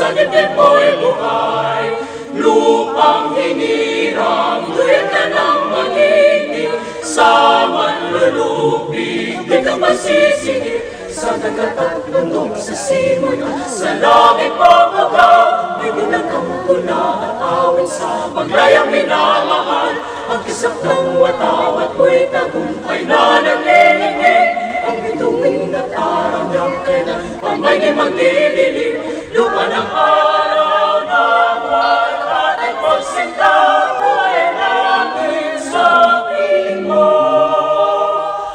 sa dibdib mo'y buhay. Lupang hinirang, tuyat ka ng magiging, sa manlulupig, di ka masisingit. Sa dagat at bundok, sa simon, sa langit pagpagaw, bigyan ang pula at awit sa paglayang minamahal. Ang kisap ng watawat mo'y tagumpay na naglilingig. Ang bituin at araw ng kailan pa may di magdidilim. Lupa ng araw ng wakat at pagsinta mo'y langit sa piling mo.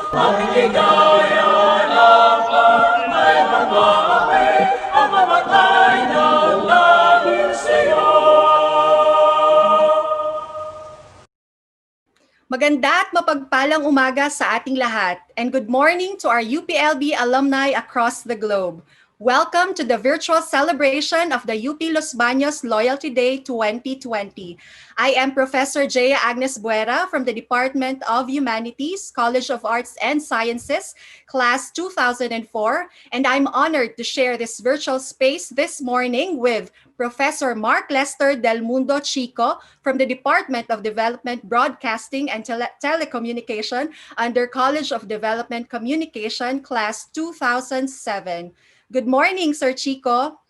Aming ligaya ng panay magmahabi, ang mamatay ng langit sa'yo. Maganda at mapagpalang umaga sa ating lahat, and good morning to our UPLB alumni across the globe. Welcome to the virtual celebration of the UP Los Baños Loyalty Day 2020. I am Professor Jaya Agnes Buera from the Department of Humanities, College of Arts and Sciences, Class 2004, and I'm honored to share this virtual space this morning with Professor Mark Lester Del Mundo Chico from the Department of Development, Broadcasting, and Telecommunication under College of Development Communication, Class 2007. Good morning, Sir Chico.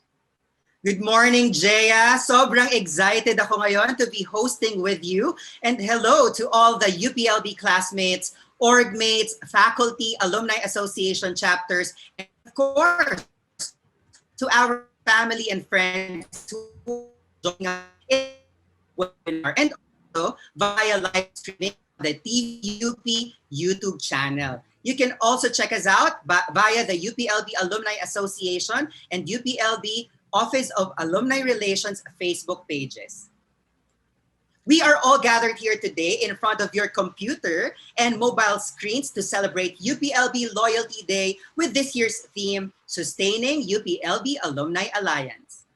Good morning, Jaya. Sobrang excited ako ngayon to be hosting with you. And hello to all the UPLB classmates, org mates, faculty, alumni association chapters, and of course, to our family and friends who join us in webinar and also via live streaming on the TUP YouTube channel. You can also check us out via the UPLB Alumni Association and UPLB Office of Alumni Relations Facebook pages. We are all gathered here today in front of your computer and mobile screens to celebrate UPLB Loyalty Day with this year's theme, Sustaining UPLB Alumni Alliance.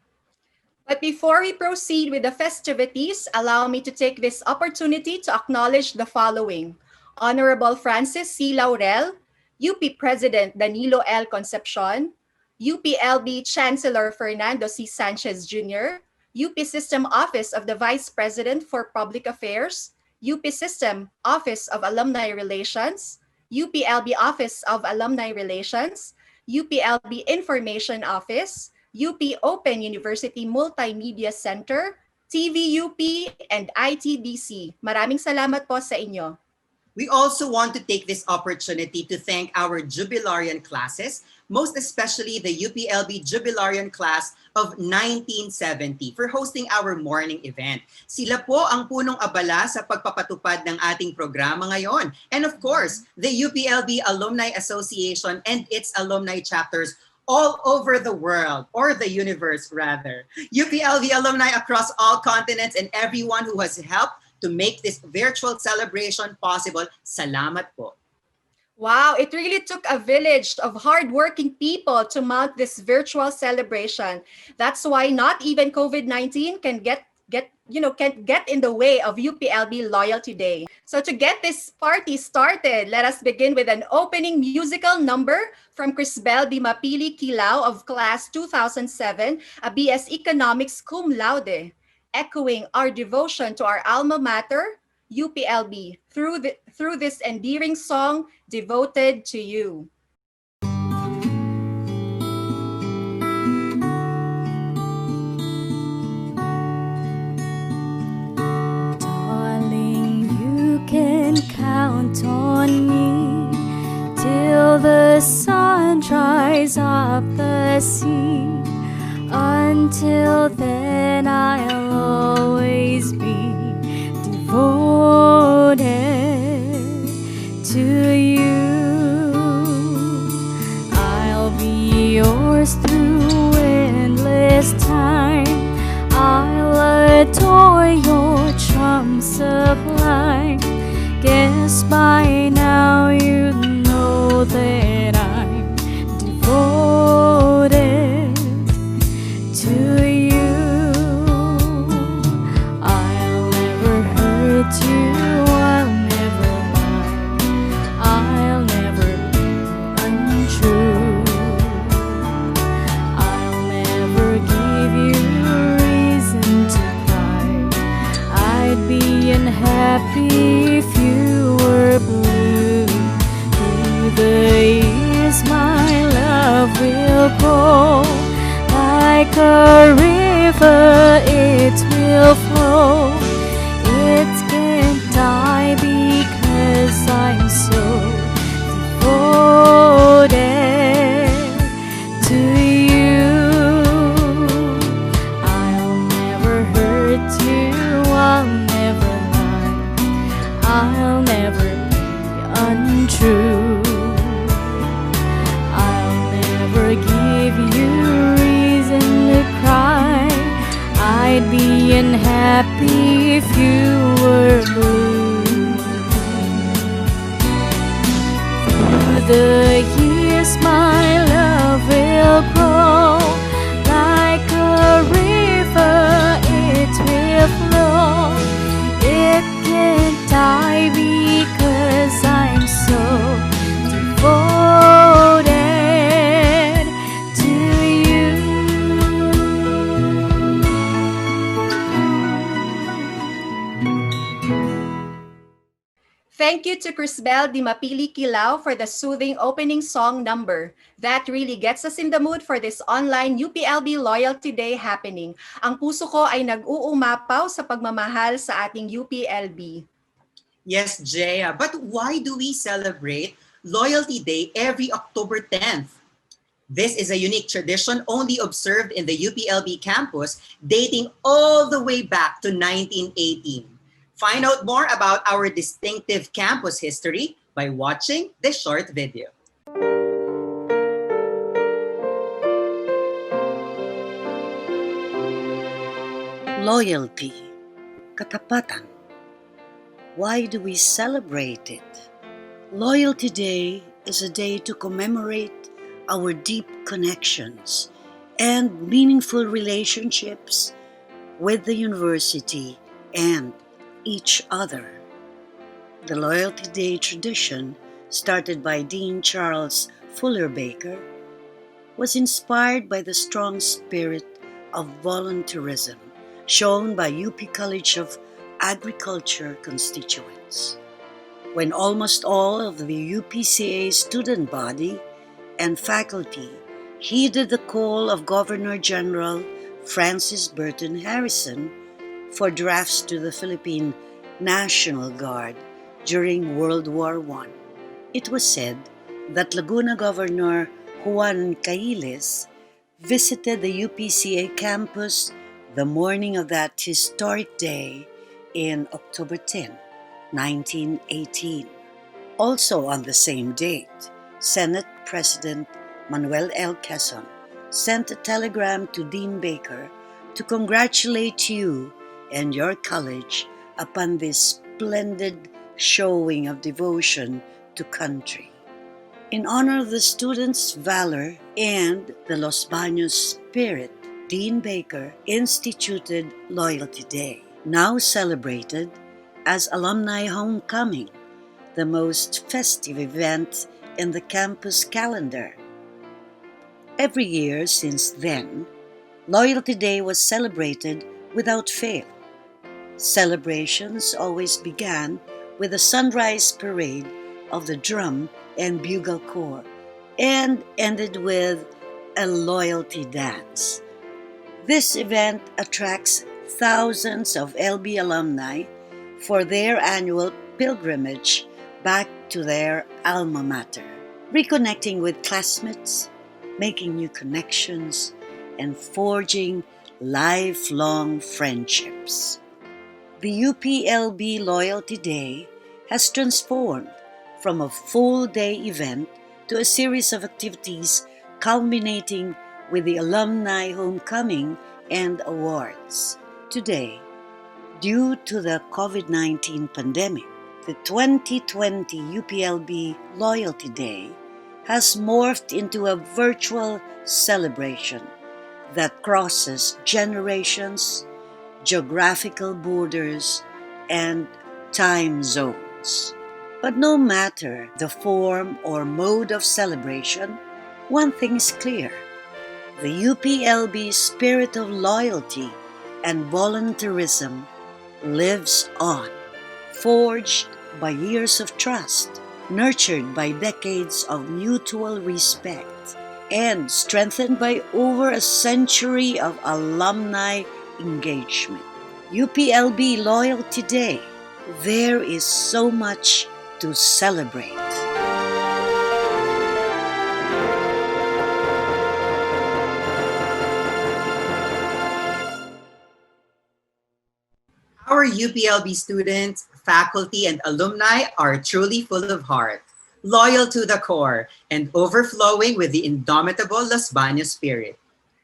But before we proceed with the festivities, allow me to take this opportunity to acknowledge the following. Honorable Francis C. Laurel, UP President Danilo L. Concepcion, UPLB Chancellor Fernando C. Sanchez Jr., UP System Office of the Vice President for Public Affairs, UP System Office of Alumni Relations, UPLB Office of Alumni Relations, UPLB Information Office, UP Open University Multimedia Center, TVUP, and ITBC. Maraming salamat po sa inyo. We also want to take this opportunity to thank our jubilarian classes, most especially the UPLB Jubilarian Class of 1970 for hosting our morning event. Sila po ang punong abala sa pagpapatupad ng ating programa ngayon. And of course, the UPLB Alumni Association and its alumni chapters all over the world, or the universe rather. UPLB alumni across all continents and everyone who has helped to make this virtual celebration possible. Salamat po. Wow, it really took a village of hardworking people to mount this virtual celebration. That's why not even COVID-19 can get in the way of UPLB Loyalty Day. So to get this party started, let us begin with an opening musical number from Crisbel Di Mapili Kilao of Class 2007, a BS Economics cum laude, echoing our devotion to our alma mater, UPLB, through this endearing song, Devoted to You. Darling, you can count on me till the sun dries up the sea. Until then, I'll always be devoted to you. I'll be yours through endless time. I'll adore your charm sublime. Guess by now you know that I'm devoted to you. I'll never hurt you, I'll never lie, I'll never be untrue. I'll never give you unhappy if you were blue. Through the years my love will grow. Like a river it will flow. It can't die because I'm so devoted to you. I'll never hurt you, I'll never lie, I'll never be untrue. I'll never give you reason to cry. I'd be unhappy if you were blue. Through the years my love will grow. Like a river it will flow. It can't die because I'm so devoted to you. Thank you to Crisbel Di Mapili Kilao for the soothing opening song number. That really gets us in the mood for this online UPLB Loyalty Day happening. Ang puso ko ay nag-uumapaw sa pagmamahal sa ating UPLB. Yes, Jaya. But why do we celebrate Loyalty Day every October 10th? This is a unique tradition only observed in the UPLB campus dating all the way back to 1918. Find out more about our distinctive campus history by watching this short video. Loyalty, katapatan. Why do we celebrate it? Loyalty Day is a day to commemorate our deep connections and meaningful relationships with the university and each other. The Loyalty Day tradition, started by Dean Charles Fuller Baker, was inspired by the strong spirit of volunteerism shown by UP College of Agriculture constituents. When almost all of the UPCA student body and faculty heeded the call of Governor General Francis Burton Harrison for drafts to the Philippine National Guard during World War I. It was said that Laguna Governor Juan Cailes visited the UPCA campus the morning of that historic day in October 10, 1918. Also on the same date, Senate President Manuel L. Quezon sent a telegram to Dean Baker to congratulate you and your college upon this splendid showing of devotion to country. In honor of the students' valor and the Los Baños spirit, Dean Baker instituted Loyalty Day, now celebrated as Alumni Homecoming, the most festive event in the campus calendar. Every year since then, Loyalty Day was celebrated without fail. Celebrations always began with a sunrise parade of the drum and bugle corps and ended with a loyalty dance. This event attracts thousands of LB alumni for their annual pilgrimage back to their alma mater, reconnecting with classmates, making new connections, and forging lifelong friendships. The UPLB Loyalty Day has transformed from a full-day event to a series of activities culminating with the Alumni Homecoming and Awards. Today, due to the COVID-19 pandemic, the 2020 UPLB Loyalty Day has morphed into a virtual celebration that crosses generations, geographical borders, and time zones. But no matter the form or mode of celebration, one thing is clear. The UPLB spirit of loyalty and volunteerism lives on. forged by years of trust, nurtured by decades of mutual respect, and strengthened by over a century of alumni engagement. UPLB Loyalty Day. There is so much to celebrate. Our UPLB students, faculty, and alumni are truly full of heart, loyal to the core, and overflowing with the indomitable Los Baños spirit.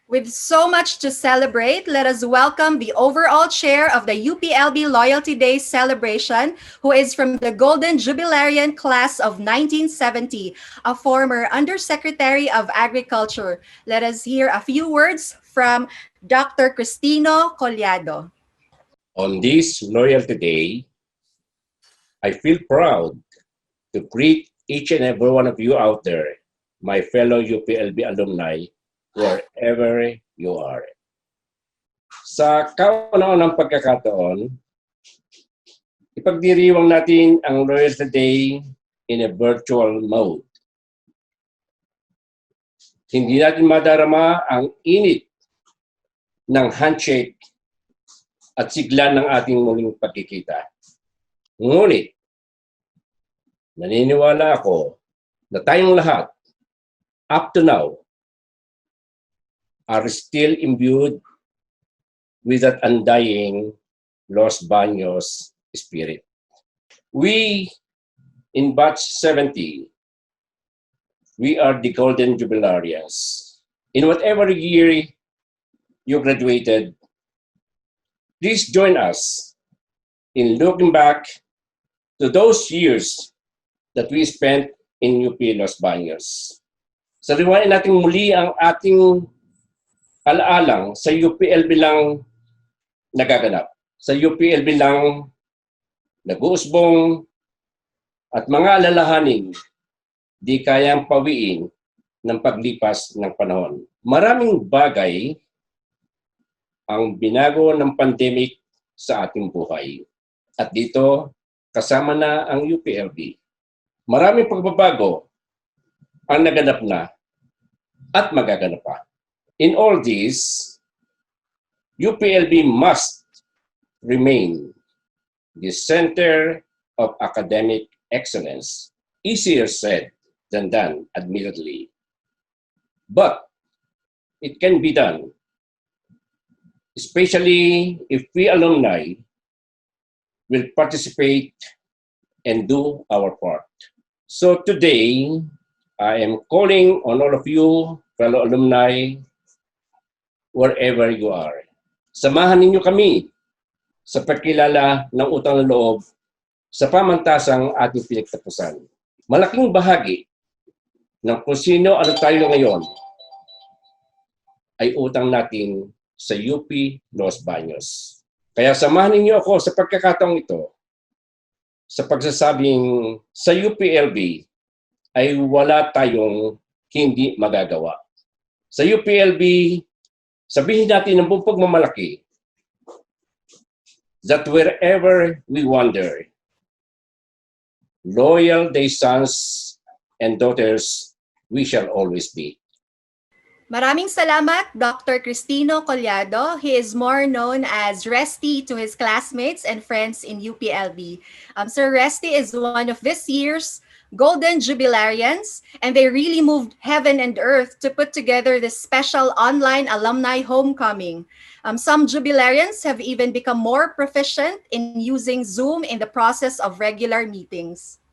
With so much to celebrate, let us welcome the overall chair of the UPLB Loyalty Day celebration, who is from the Golden Jubilarian class of 1970, a former Undersecretary of Agriculture. Let us hear a few words from Dr. Cristino Collado. On this Loyalty Day, I feel proud to greet each and every one of you out there, my fellow UPLB alumni, wherever you are. Sa kauna-unang pagkakataon, ipagdiriwang natin ang Loyalty Day in a virtual mode. Hindi natin madarama ang init ng handshake at sigla ng ating muling pagkikita. Ngunit, naniniwala ako na tayong lahat, up to now, are still imbued with that undying Los Baños spirit. We, in batch 70, we are the Golden Jubilarians. In whatever year you graduated, please join us in looking back to those years that we spent in UP Los Baños. Sariwain natin muli ang ating alaalang sa UPLB lang nagaganap. Sa UPLB lang nag-uusbong at mga alalahanin di kayang pawiin ng paglipas ng panahon. Maraming bagay ang binago ng pandemic sa ating buhay. At dito, kasama na ang UPLB. Maraming pagbabago ang naganap na at magaganap pa. In all this, UPLB must remain the center of academic excellence. Easier said than done, admittedly. But it can be done, especially if we alumni will participate and do our part. So today, I am calling on all of you, fellow alumni, wherever you are. Samahan ninyo kami sa pagkilala ng utang na loob sa pamantasang ating pinagtapusan. Malaking bahagi ng kung sino ano tayo ngayon ay utang natin sa UP Los Baños. Kaya samahan ninyo ako sa pagkakataong ito sa pagsasabing sa UPLB ay wala tayong hindi magagawa. Sa UPLB, sabihin natin ng buong pagmamalaki that wherever we wander, loyal their sons and daughters we shall always be. Maraming salamat, Dr. Cristino Collado. He is more known as Resty to his classmates and friends in UPLB. Sir Resty is one of this year's Golden Jubilarians, and they really moved heaven and earth to put together this special online alumni homecoming. Some Jubilarians have even become more proficient in using Zoom in the process of regular meetings.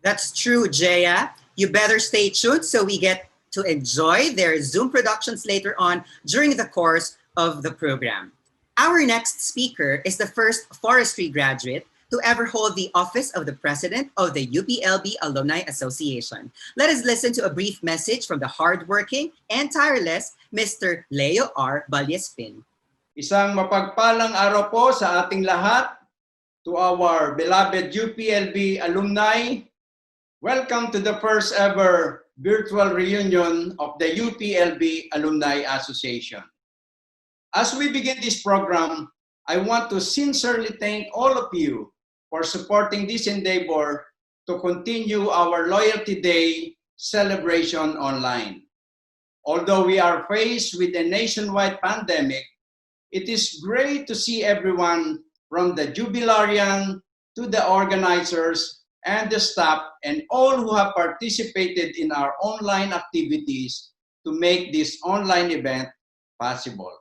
That's true, Jaya. You better stay tuned so we get to enjoy their Zoom productions later on during the course of the program. Our next speaker is the first forestry graduate to ever hold the office of the president of the UPLB Alumni Association. Let us listen to a brief message from the hardworking and tireless Mr. Leo R. Balyespin. Isang mapagpalang araw po sa ating lahat. To our beloved UPLB alumni, welcome to the first ever virtual reunion of the UPLB Alumni Association. As we begin this program, I want to sincerely thank all of you for supporting this endeavor to continue our Loyalty Day celebration online. Although we are faced with a nationwide pandemic, it is great to see everyone from the jubilarian to the organizers and the staff and all who have participated in our online activities to make this online event possible.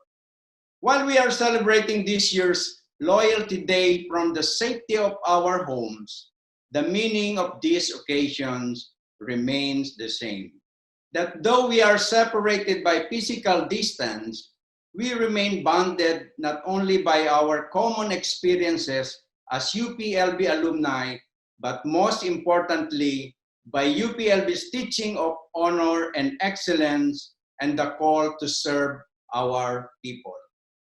While we are celebrating this year's Loyalty Day from the safety of our homes, the meaning of these occasions remains the same. That though we are separated by physical distance, we remain bonded not only by our common experiences as UPLB alumni, but most importantly, by UPLB's teaching of honor and excellence and the call to serve our people.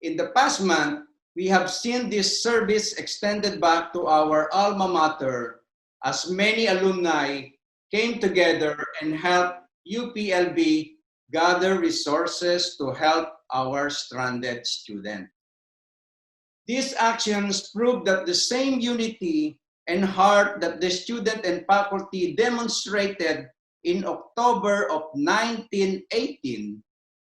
In the past month, we have seen this service extended back to our alma mater as many alumni came together and helped UPLB gather resources to help our stranded students. These actions prove that the same unity and heart that the student and faculty demonstrated in October of 1918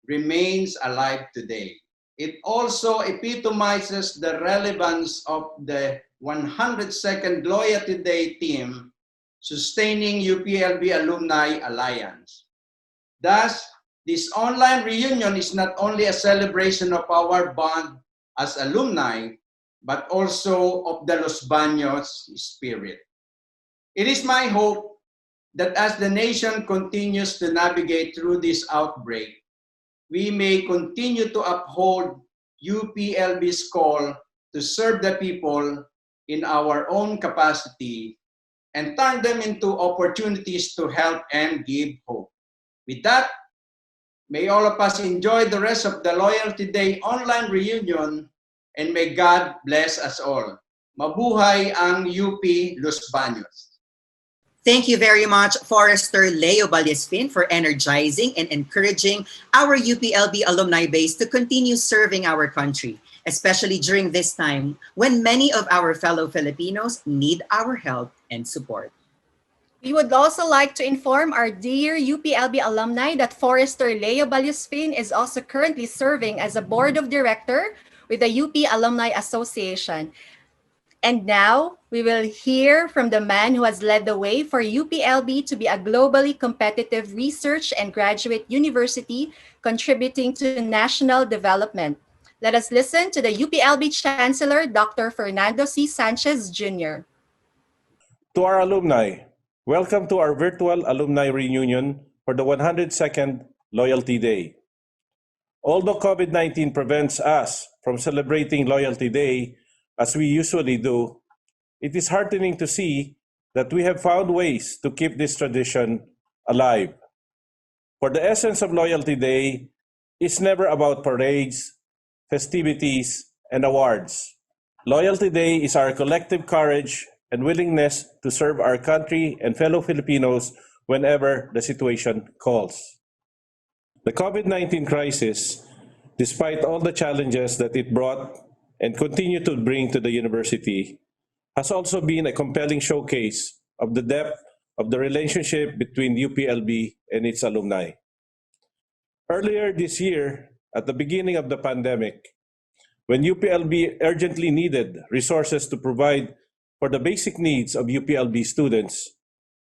remains alive today. It also epitomizes the relevance of the 102nd Loyalty Day theme, Sustaining UPLB Alumni Alliance. Thus, this online reunion is not only a celebration of our bond as alumni, but also of the Los Baños spirit. It is my hope that as the nation continues to navigate through this outbreak, we may continue to uphold UPLB's call to serve the people in our own capacity and turn them into opportunities to help and give hope. With that, may all of us enjoy the rest of the Loyalty Day online reunion, and may God bless us all. Mabuhay ang UP Los Baños. Thank you very much, Forester Leo Valdespin, for energizing and encouraging our UPLB alumni base to continue serving our country, especially during this time when many of our fellow Filipinos need our help and support. We would also like to inform our dear UPLB alumni that Forester Leo Valdespin is also currently serving as a board of director with the UP Alumni Association. And now, we will hear from the man who has led the way for UPLB to be a globally competitive research and graduate university contributing to national development. Let us listen to the UPLB Chancellor, Dr. Fernando C. Sanchez Jr. To our alumni, welcome to our virtual alumni reunion for the 102nd Loyalty Day. Although COVID-19 prevents us from celebrating Loyalty Day as we usually do, it is heartening to see that we have found ways to keep this tradition alive. For the essence of Loyalty Day is never about parades, festivities, and awards. Loyalty Day is our collective courage and willingness to serve our country and fellow Filipinos whenever the situation calls. The COVID-19 crisis, despite all the challenges that it brought and continue to bring to the university, has also been a compelling showcase of the depth of the relationship between UPLB and its alumni. Earlier this year, at the beginning of the pandemic, when UPLB urgently needed resources to provide for the basic needs of UPLB students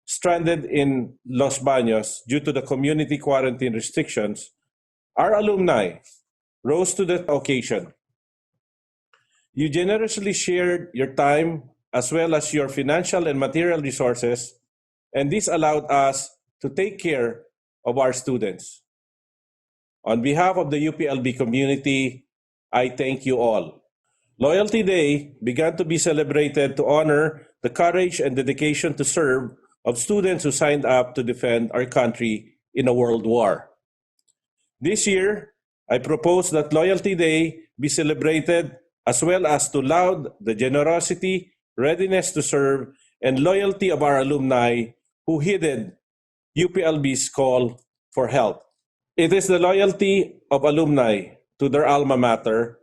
stranded in Los Baños due to the community quarantine restrictions, our alumni rose to the occasion. You generously shared your time as well as your financial and material resources, and this allowed us to take care of our students. On behalf of the UPLB community, I thank you all. Loyalty Day began to be celebrated to honor the courage and dedication to serve of students who signed up to defend our country in a world war. This year, I propose that Loyalty Day be celebrated as well as to laud the generosity, readiness to serve, and loyalty of our alumni who heeded UPLB's call for help. It is the loyalty of alumni to their alma mater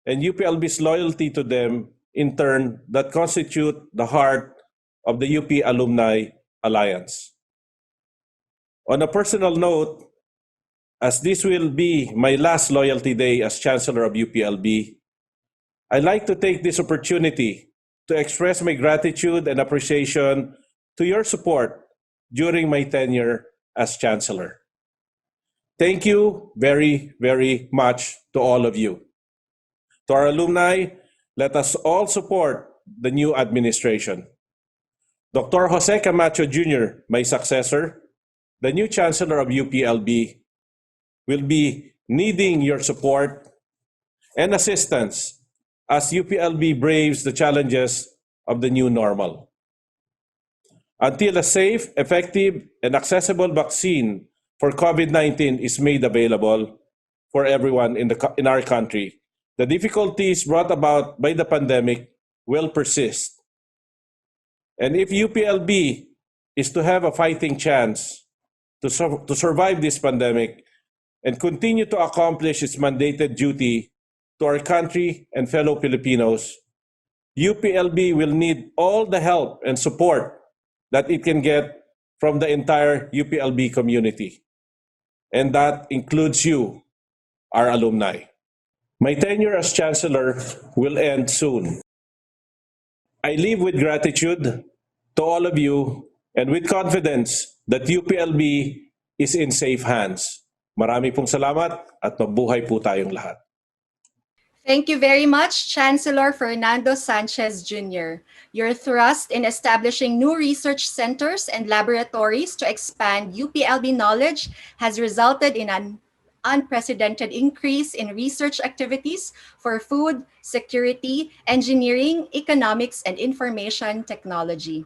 and UPLB's loyalty to them in turn, that constitute the heart of the UP Alumni Alliance. On a personal note, as this will be my last loyalty day as Chancellor of UPLB, I'd like to take this opportunity to express my gratitude and appreciation to your support during my tenure as Chancellor. Thank you very, very much to all of you. To our alumni, let us all support the new administration. Dr. Jose Camacho Jr., my successor, the new Chancellor of UPLB, will be needing your support and assistance as UPLB braves the challenges of the new normal. Until a safe, effective, and accessible vaccine for COVID-19 is made available for everyone in our country, the difficulties brought about by the pandemic will persist. And if UPLB is to have a fighting chance to survive this pandemic and continue to accomplish its mandated duty to our country and fellow Filipinos, UPLB will need all the help and support that it can get from the entire UPLB community. And that includes you, our alumni. My tenure as Chancellor will end soon. I leave with gratitude to all of you and with confidence that UPLB is in safe hands. Marami pong salamat at mabuhay po tayong lahat. Thank you very much, Chancellor Fernando Sanchez Jr. Your thrust in establishing new research centers and laboratories to expand UPLB knowledge has resulted in an unprecedented increase in research activities for food, security, engineering, economics, and information technology.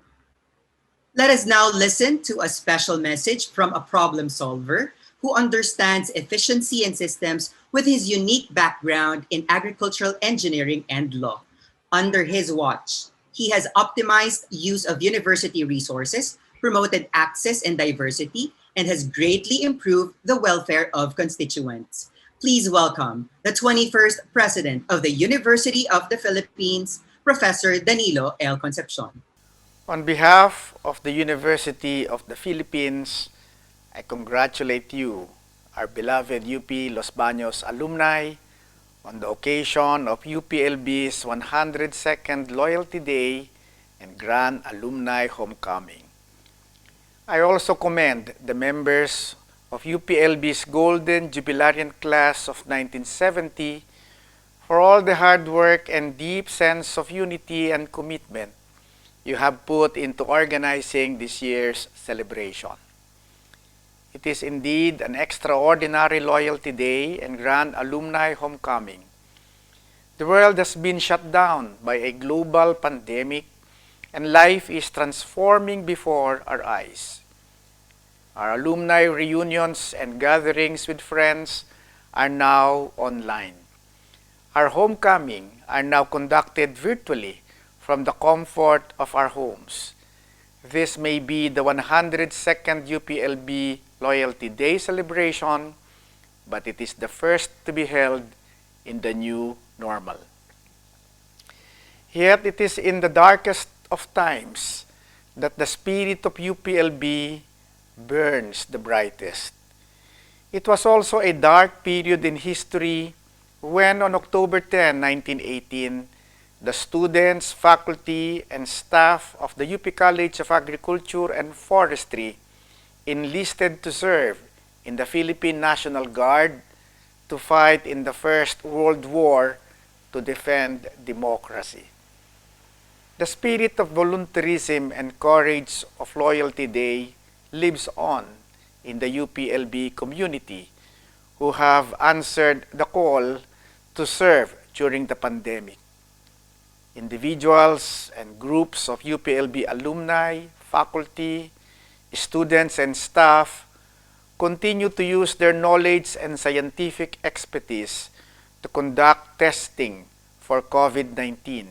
Let us now listen to a special message from a problem solver who understands efficiency and systems with his unique background in agricultural engineering and law. Under his watch, he has optimized use of university resources, promoted access and diversity, and has greatly improved the welfare of constituents. Please welcome the 21st President of the University of the Philippines, Professor Danilo L. Concepcion. On behalf of the University of the Philippines, I congratulate you, our beloved UP Los Baños alumni, on the occasion of UPLB's 102nd Loyalty Day and Grand Alumni Homecoming. I also commend the members of UPLB's Golden Jubilarian Class of 1970 for all the hard work and deep sense of unity and commitment you have put into organizing this year's celebration. It is indeed an extraordinary Loyalty Day and Grand Alumni Homecoming. The world has been shut down by a global pandemic and life is transforming before our eyes. Our alumni reunions and gatherings with friends are now online. Our homecoming are now conducted virtually from the comfort of our homes. This may be the 102nd UPLB Loyalty Day celebration, but it is the first to be held in the new normal. Yet it is in the darkest of times that the spirit of UPLB burns the brightest. It was also a dark period in history when on October 10, 1918, the students, faculty, and staff of the UP College of Agriculture and Forestry enlisted to serve in the Philippine National Guard to fight in the First World War to defend democracy. The spirit of volunteerism and courage of Loyalty Day lives on in the UPLB community who have answered the call to serve during the pandemic. Individuals and groups of UPLB alumni, faculty, students, and staff continue to use their knowledge and scientific expertise to conduct testing for COVID-19,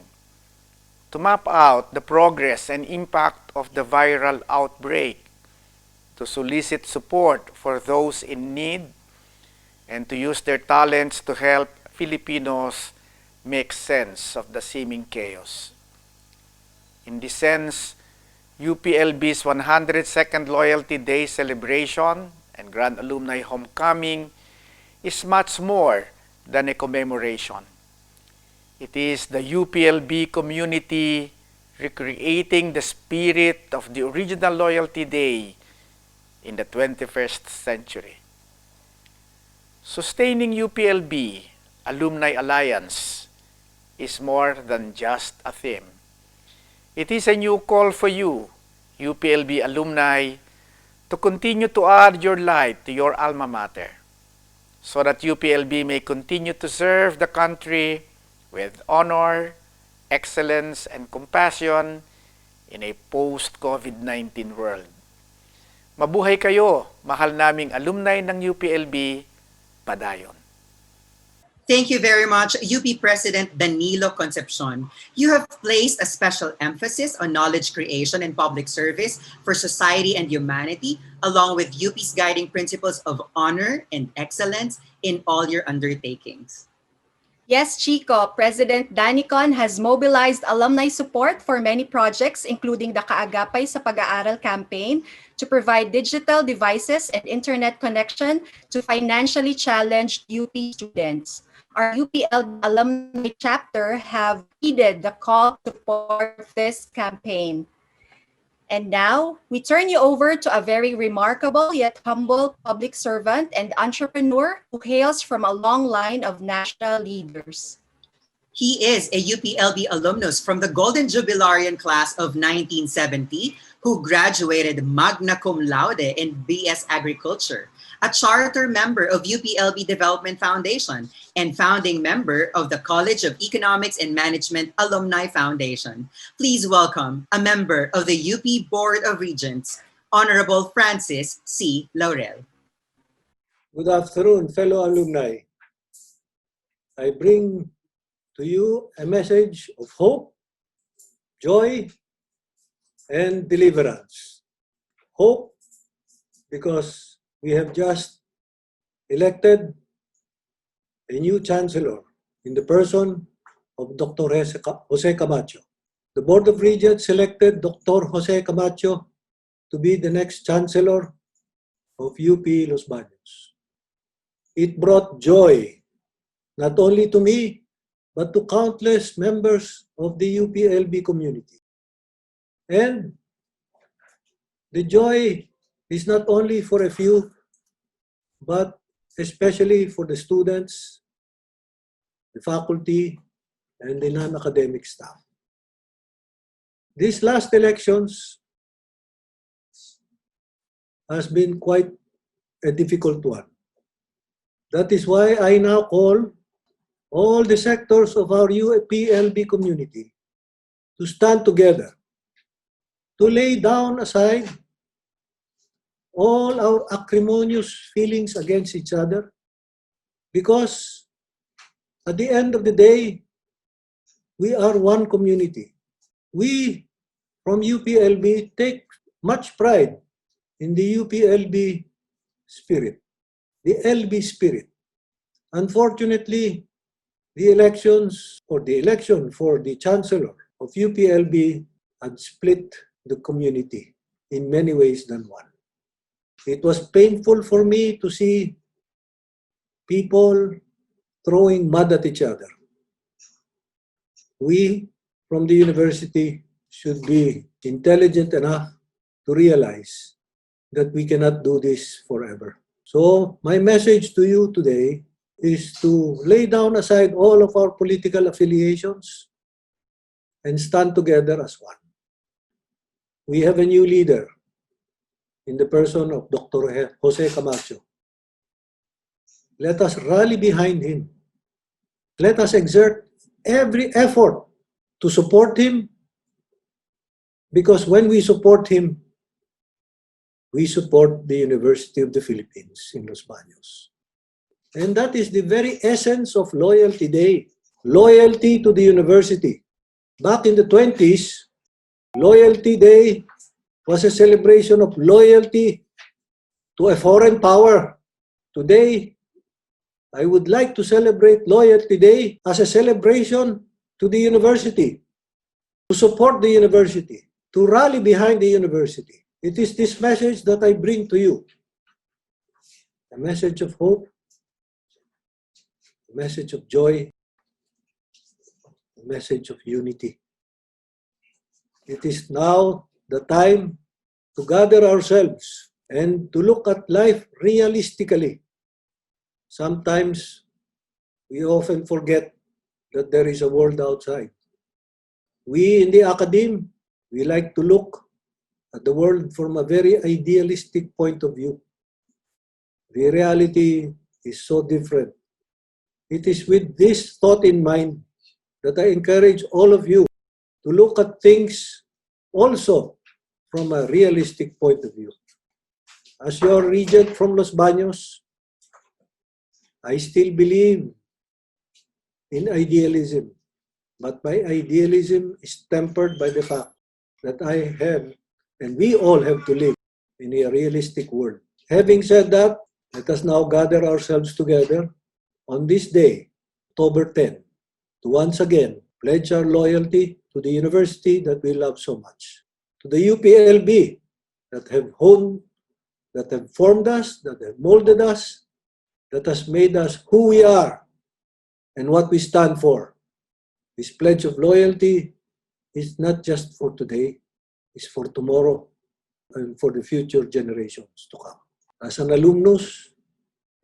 to map out the progress and impact of the viral outbreak, to solicit support for those in need, and to use their talents to help Filipinos make sense of the seeming chaos. In this sense, UPLB's 102nd Loyalty Day celebration and Grand Alumni Homecoming is much more than a commemoration. It is the UPLB community recreating the spirit of the original Loyalty Day in the 21st century. Sustaining UPLB Alumni Alliance is more than just a theme. It is a new call for you, UPLB alumni, to continue to add your light to your alma mater so that UPLB may continue to serve the country with honor, excellence, and compassion in a post-COVID-19 world. Mabuhay kayo, mahal naming alumni ng UPLB, padayon. Thank you very much, UP President Danilo Concepcion. You have placed a special emphasis on knowledge creation and public service for society and humanity, along with UP's guiding principles of honor and excellence in all your undertakings. Yes, Chico, President Danicon has mobilized alumni support for many projects, including the Kaagapay sa Pag-aaral campaign to provide digital devices and internet connection to financially challenged UP students. Our UPLB alumni chapter have heeded the call to support this campaign. And now, we turn you over to a very remarkable yet humble public servant and entrepreneur who hails from a long line of national leaders. He is a UPLB alumnus from the Golden Jubilarian class of 1970 who graduated magna cum laude in BS Agriculture, a charter member of UPLB Development Foundation, and founding member of the College of Economics and Management Alumni Foundation. Please welcome a member of the UP Board of Regents, Honorable Francis C. Laurel. Good afternoon, fellow alumni. I bring to you a message of hope, joy, and deliverance. Hope, because we have just elected a new chancellor in the person of Dr. Jose Camacho. The Board of Regents selected Dr. Jose Camacho to be the next chancellor of UP Los Baños. It brought joy not only to me, but to countless members of the UPLB community. And the joy is not only for a few, but especially for the students, the faculty, and the non-academic staff. These last elections has been quite a difficult one. That is why I now call all the sectors of our UPLB community to stand together, to lay down aside all our acrimonious feelings against each other, because at the end of the day, we are one community. We from UPLB take much pride in the UPLB spirit, the LB spirit. Unfortunately, the elections or the election for the chancellor of UPLB had split the community in many ways than one. It was painful for me to see people throwing mud at each other. We from the university should be intelligent enough to realize that we cannot do this forever. So my message to you today is to lay down aside all of our political affiliations and stand together as one. We have a new leader in the person of Dr. Jose Camacho. Let us rally behind him. Let us exert every effort to support him, because when we support him, we support the University of the Philippines in Los Baños. And that is the very essence of Loyalty Day. Loyalty to the university. Back in the 20s, Loyalty Day was a celebration of loyalty to a foreign power. Today, I would like to celebrate Loyalty Day as a celebration to the university, to support the university, to rally behind the university. It is this message that I bring to you. A message of hope, a message of joy, a message of unity. It is now the time to gather ourselves and to look at life realistically. Sometimes we often forget that there is a world outside. We in the academe, we like to look at the world from a very idealistic point of view. The reality is so different. It is with this thought in mind that I encourage all of you to look at things also from a realistic point of view. As your regent from Los Baños, I still believe in idealism, but my idealism is tempered by the fact that I have, and we all have to live in a realistic world. Having said that, let us now gather ourselves together on this day, October 10, to once again pledge our loyalty to the university that we love so much, to the UPLB that have honed, that have formed us, that have molded us, that has made us who we are and what we stand for. This pledge of loyalty is not just for today, it's for tomorrow and for the future generations to come. As an alumnus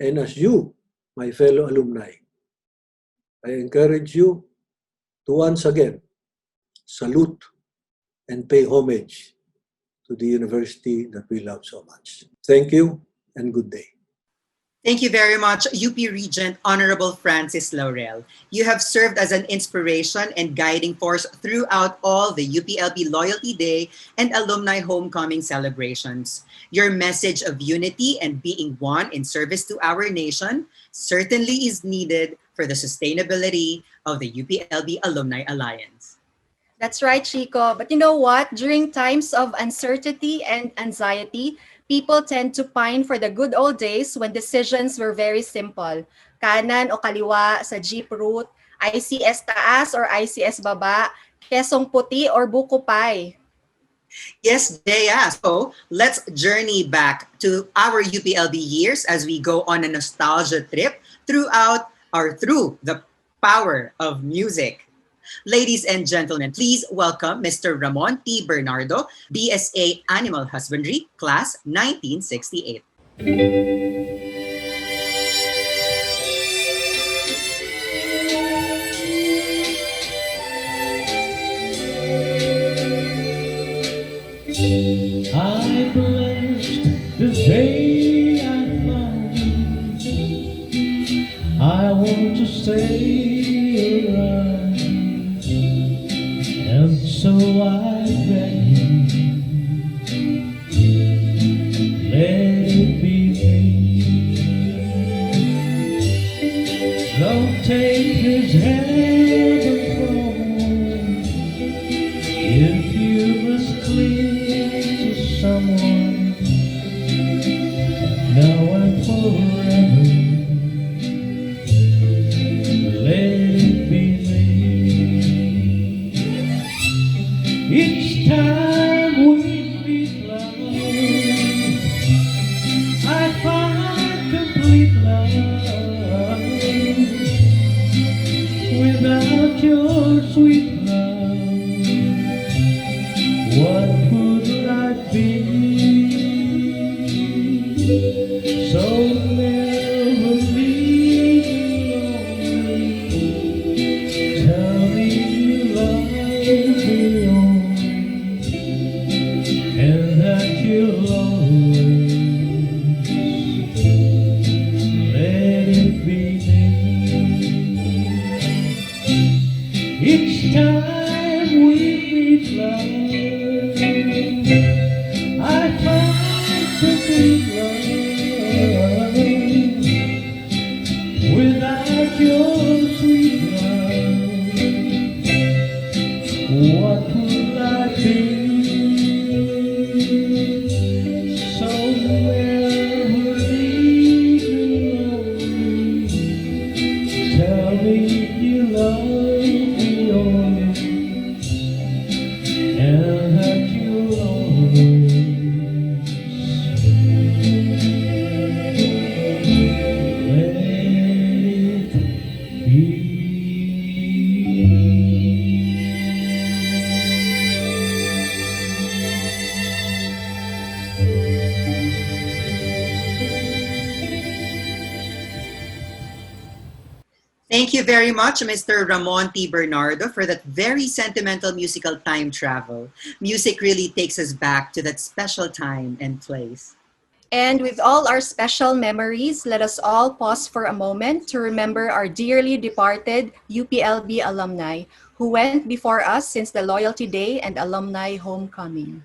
and as you, my fellow alumni, I encourage you to once again salute and pay homage to the university that we love so much. Thank you and good day. Thank you very much, UP Regent Honorable Francis Laurel. You have served as an inspiration and guiding force throughout all the UPLB Loyalty Day and Alumni Homecoming celebrations. Your message of unity and being one in service to our nation certainly is needed for the sustainability of the UPLB Alumni Alliance. That's right, Chico. But you know what? During times of uncertainty and anxiety, people tend to pine for the good old days when decisions were very simple. Kanan o kaliwa sa jeep route, ICS taas or ICS baba, Quezong Puti or Buko Pai. Yes, Dea. So let's journey back to our UPLB years as we go on a nostalgia trip through the power of music. Ladies and gentlemen, please welcome Mr. Ramon T. Bernardo, BSA Animal Husbandry, Class 1968. I blessed the day I found you. I want to stay around, and so I beg you, let it be me. Don't take his heaven from if you must cling to someone now and forever. Let it be me. Each time we meet love, I find complete love. Without your sweet love, what could I be? So never leave me lonely. Tell me you love me only, and that you'll always let it be me. Each time we meet love, I find complete love. Without your sweet love, what would I be? So never leave me lonely. Thank you very much, Mr. Ramon T. Bernardo, for that very sentimental musical time travel. Music really takes us back to that special time and place. And with all our special memories, let us all pause for a moment to remember our dearly departed UPLB alumni who went before us since the Loyalty Day and Alumni Homecoming.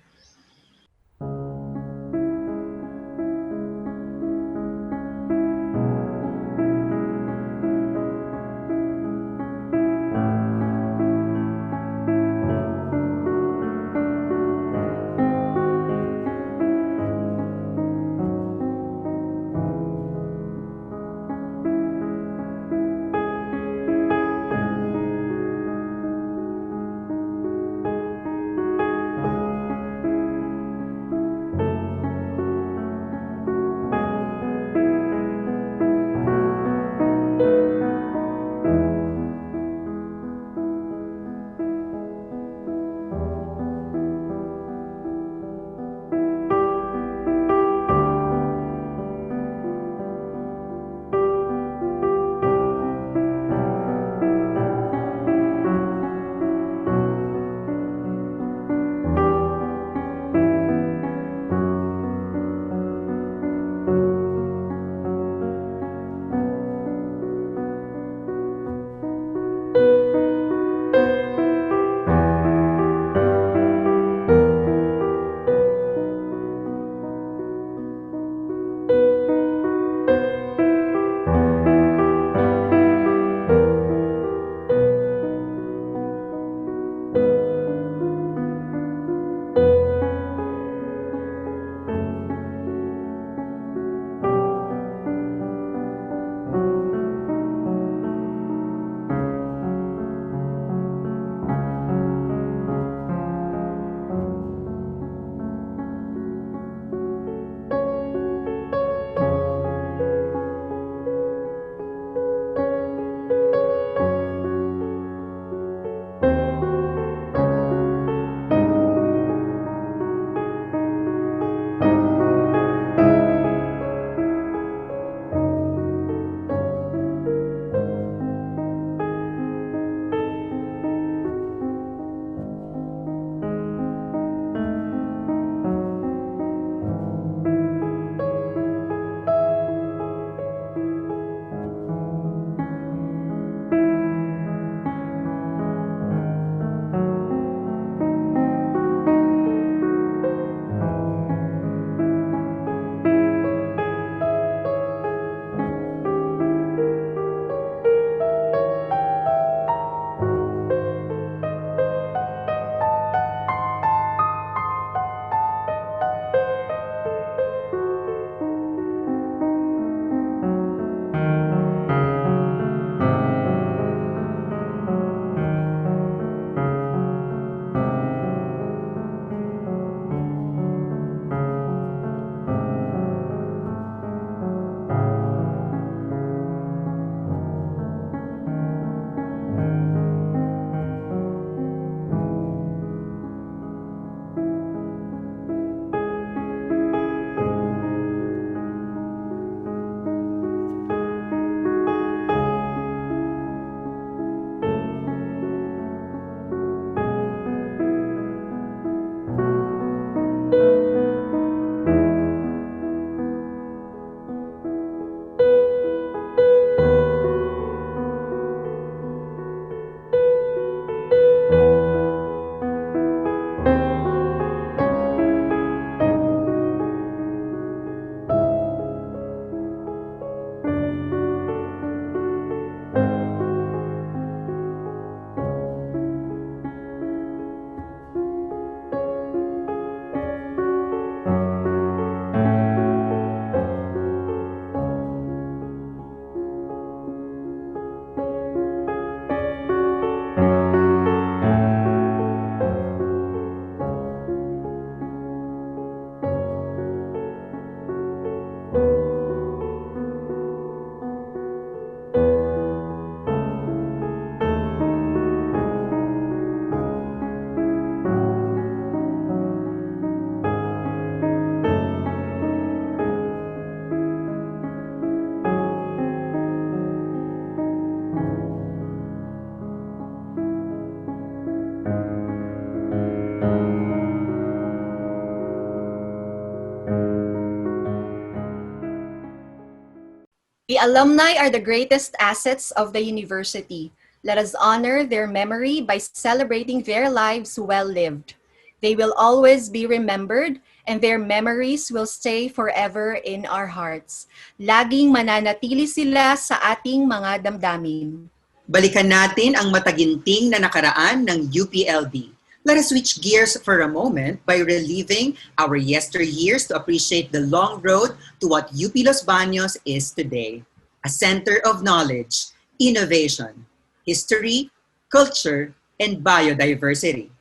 The alumni are the greatest assets of the university. Let us honor their memory by celebrating their lives well lived. They will always be remembered and their memories will stay forever in our hearts. Laging mananatili sila sa ating mga damdamin. Balikan natin ang mataginting na nakaraan ng UPLB. Let us switch gears for a moment by reliving our yesteryears to appreciate the long road to what UP Los Baños is today. A center of knowledge, innovation, history, culture, and biodiversity.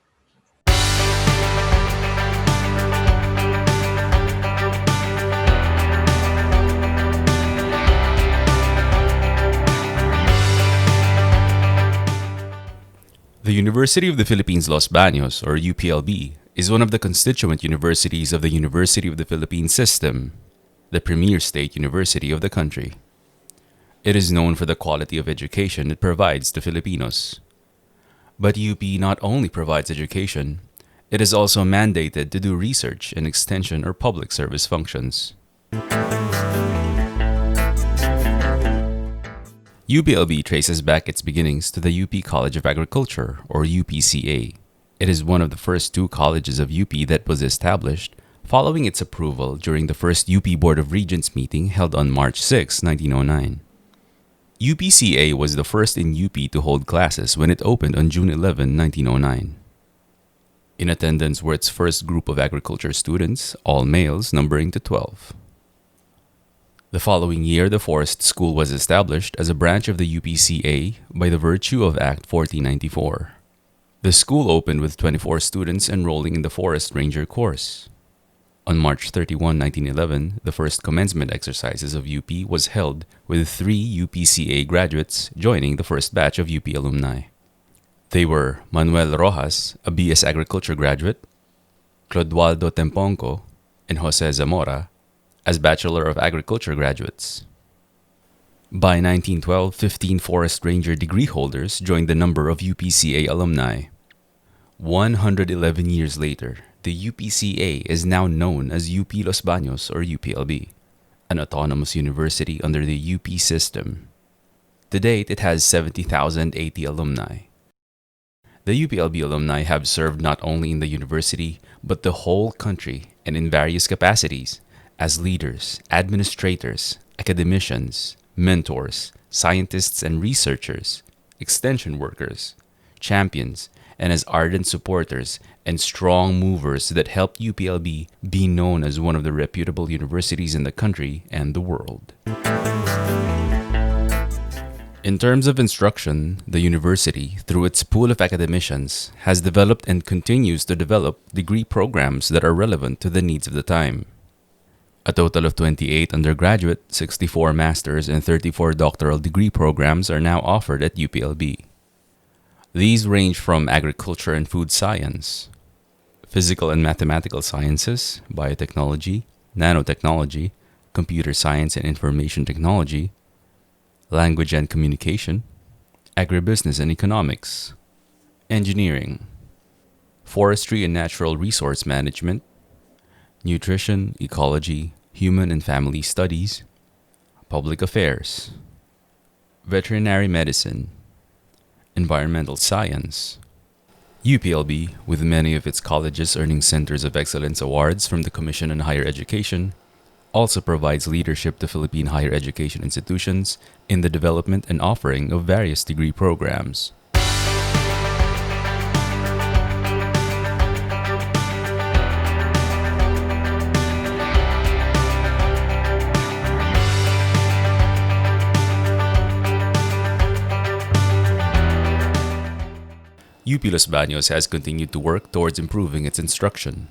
The University of the Philippines Los Baños, or UPLB, is one of the constituent universities of the University of the Philippines system, the premier state university of the country. It is known for the quality of education it provides to Filipinos. But UP not only provides education, it is also mandated to do research and extension or public service functions. UPLB traces back its beginnings to the UP College of Agriculture, or UPCA. It is one of the first two colleges of UP that was established following its approval during the first UP Board of Regents meeting held on March 6, 1909. UPCA was the first in UP to hold classes when it opened on June 11, 1909. In attendance were its first group of agriculture students, all males numbering to 12. The following year, the Forest School was established as a branch of the UPCA by the virtue of Act 1494. The school opened with 24 students enrolling in the Forest Ranger course. On March 31, 1911, the first commencement exercises of UP was held with 3 UPCA graduates joining the first batch of UP alumni. They were Manuel Rojas, a BS Agriculture graduate, Clodoaldo Temponco, and Jose Zamora, as Bachelor of Agriculture graduates. By 1912, 15 Forest Ranger degree holders joined the number of UPCA alumni. 111 years later, the UPCA is now known as UP Los Baños, or UPLB, an autonomous university under the UP system. To date, it has 70,080 alumni. The UPLB alumni have served not only in the university, but the whole country and in various capacities, as leaders, administrators, academicians, mentors, scientists and researchers, extension workers, champions, and as ardent supporters and strong movers that helped UPLB be known as one of the reputable universities in the country and the world. In terms of instruction, the university, through its pool of academicians, has developed and continues to develop degree programs that are relevant to the needs of the time. A total of 28 undergraduate, 64 master's, and 34 doctoral degree programs are now offered at UPLB. These range from agriculture and food science, physical and mathematical sciences, biotechnology, nanotechnology, computer science and information technology, language and communication, agribusiness and economics, engineering, forestry and natural resource management, nutrition, ecology, human and family studies, public affairs, veterinary medicine, environmental science. UPLB, with many of its colleges earning Centers of Excellence awards from the Commission on Higher Education, also provides leadership to Philippine higher education institutions in the development and offering of various degree programs. UP Los Baños has continued to work towards improving its instruction.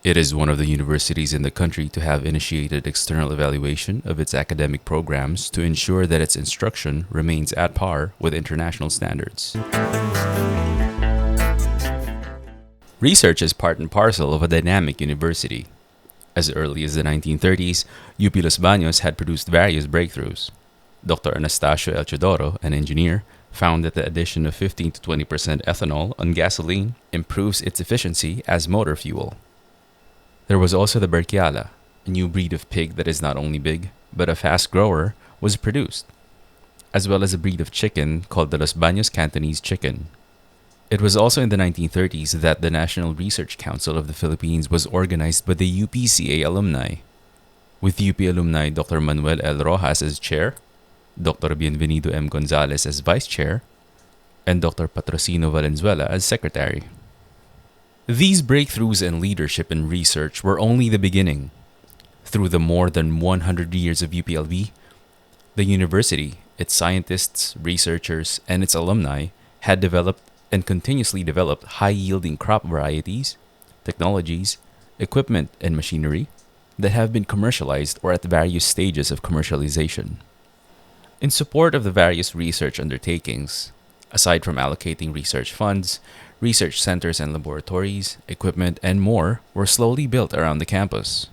It is one of the universities in the country to have initiated external evaluation of its academic programs to ensure that its instruction remains at par with international standards. Research is part and parcel of a dynamic university. As early as the 1930s, UP Los Baños had produced various breakthroughs. Dr. Anastasio El Chodoro, an engineer, found that the addition of 15 to 20% ethanol on gasoline improves its efficiency as motor fuel. There was also the Berkiala, a new breed of pig that is not only big, but a fast grower was produced, as well as a breed of chicken called the Los Baños Cantonese chicken. It was also in the 1930s that the National Research Council of the Philippines was organized by the UPCA alumni, with UP alumni Dr. Manuel L. Rojas as chair, Dr. Bienvenido M. Gonzalez as vice chair, and Dr. Patrocino Valenzuela as secretary. These breakthroughs in leadership and research were only the beginning. Through the more than 100 years of UPLB, the university, its scientists, researchers, and its alumni had developed and continuously developed high-yielding crop varieties, technologies, equipment, and machinery that have been commercialized or at various stages of commercialization. In support of the various research undertakings, aside from allocating research funds, research centers and laboratories, equipment, and more were slowly built around the campus.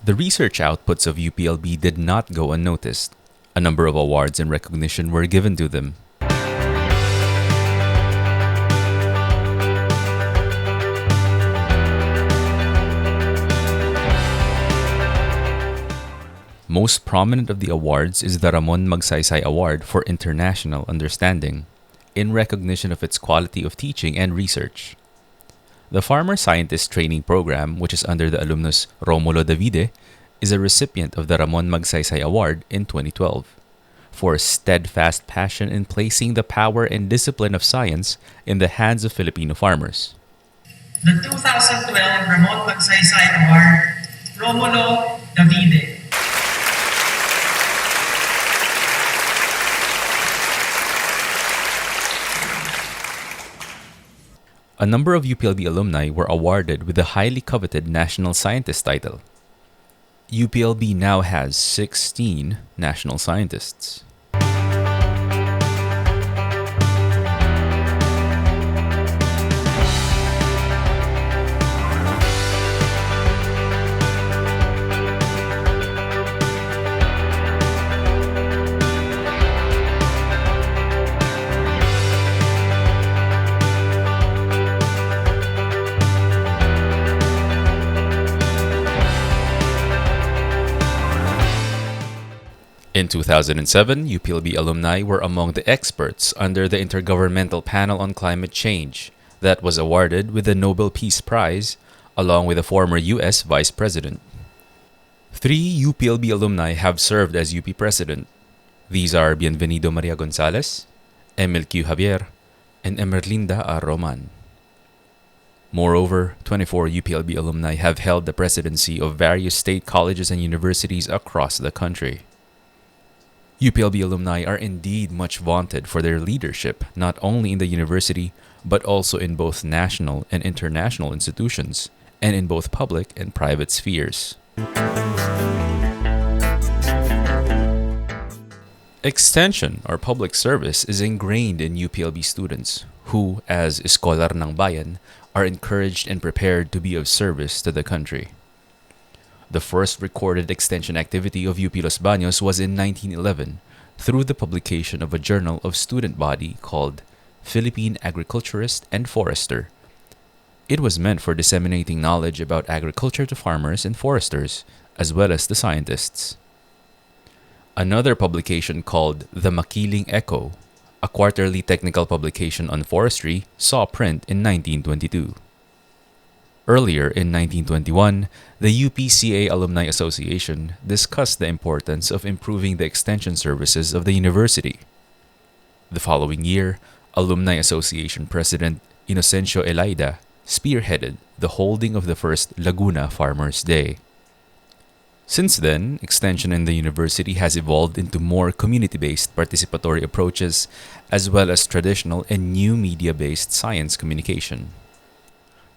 The research outputs of UPLB did not go unnoticed. A number of awards and recognition were given to them. Most prominent of the awards is the Ramon Magsaysay Award for International Understanding, in recognition of its quality of teaching and research. The Farmer Scientist Training Program, which is under the alumnus Romulo Davide, is a recipient of the Ramon Magsaysay Award in 2012 for steadfast passion in placing the power and discipline of science in the hands of Filipino farmers. The 2012 Ramon Magsaysay Award, Romulo Davide. A number of UPLB alumni were awarded with the highly coveted National Scientist title. UPLB now has 16 national scientists. In 2007, UPLB alumni were among the experts under the Intergovernmental Panel on Climate Change that was awarded with the Nobel Peace Prize, along with a former U.S. Vice President. 3 UPLB alumni have served as UP President. These are Bienvenido Maria Gonzalez, Emil Q. Javier, and Emerlinda R. Roman. Moreover, 24 UPLB alumni have held the presidency of various state colleges and universities across the country. UPLB alumni are indeed much vaunted for their leadership, not only in the university, but also in both national and international institutions, and in both public and private spheres. Extension or public service is ingrained in UPLB students, who, as Scholar ng Bayan, are encouraged and prepared to be of service to the country. The first recorded extension activity of UP Los Baños was in 1911 through the publication of a journal of student body called Philippine Agriculturist and Forester. It was meant for disseminating knowledge about agriculture to farmers and foresters, as well as the scientists. Another publication called The Makiling Echo, a quarterly technical publication on forestry, saw print in 1922. Earlier in 1921, the UPCA Alumni Association discussed the importance of improving the extension services of the university. The following year, Alumni Association President Inocencio Elaida spearheaded the holding of the first Laguna Farmers' Day. Since then, extension in the university has evolved into more community-based participatory approaches, as well as traditional and new media-based science communication.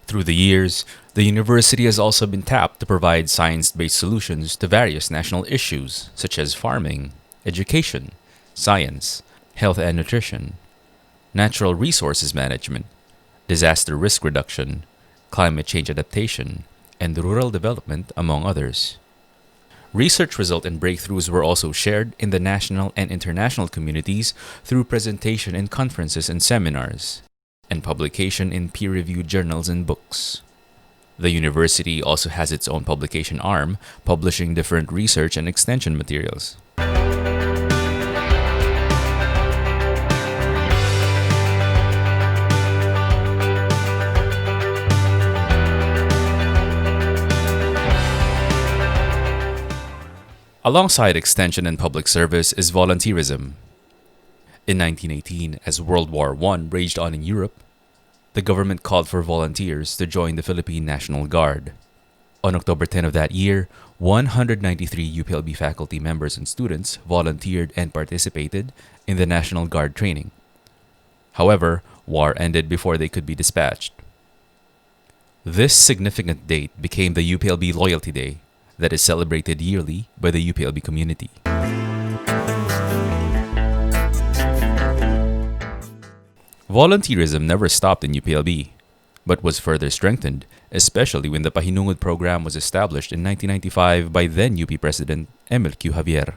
Through the years, the university has also been tapped to provide science-based solutions to various national issues such as farming, education, science, health and nutrition, natural resources management, disaster risk reduction, climate change adaptation, and rural development, among others. Research results and breakthroughs were also shared in the national and international communities through presentation in conferences and seminars, and publication in peer-reviewed journals and books. The university also has its own publication arm, publishing different research and extension materials. Alongside extension and public service is volunteerism. In 1918, as World War I raged on in Europe, the government called for volunteers to join the Philippine National Guard. On October 10 of that year, 193 UPLB faculty members and students volunteered and participated in the National Guard training. However, war ended before they could be dispatched. This significant date became the UPLB Loyalty Day, that is celebrated yearly by the UPLB community. Volunteerism never stopped in UPLB, but was further strengthened, especially when the Pahinungod program was established in 1995 by then UP President Emil Q. Javier.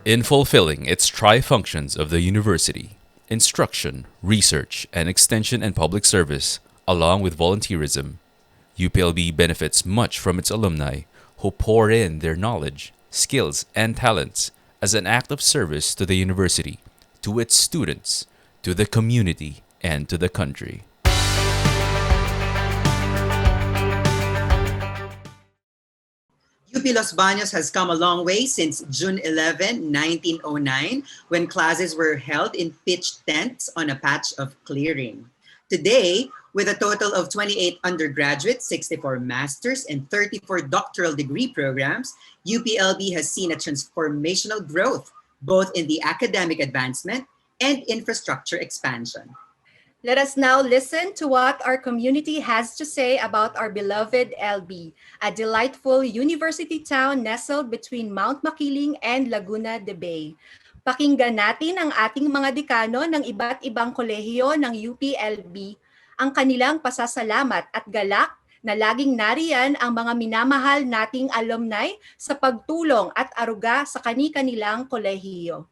In fulfilling its tri-functions of the university, instruction, research, and extension and public service, along with volunteerism, UPLB benefits much from its alumni who pour in their knowledge, skills, and talents as an act of service to the university, to its students, to the community, and to the country. UP Los Baños has come a long way since June 11, 1909, when classes were held in pitched tents on a patch of clearing. Today, with a total of 28 undergraduate, 64 master's, and 34 doctoral degree programs, UPLB has seen a transformational growth, both in the academic advancement and infrastructure expansion. Let us now listen to what our community has to say about our beloved LB, a delightful university town nestled between Mount Makiling and Laguna de Bay. Pakinggan natin ang ating mga dekano ng iba't ibang kolehiyo ng UPLB, ang kanilang pasasalamat at galak na laging nariyan ang mga minamahal nating alumni sa pagtulong at aruga sa kani-kanilang kolehiyo.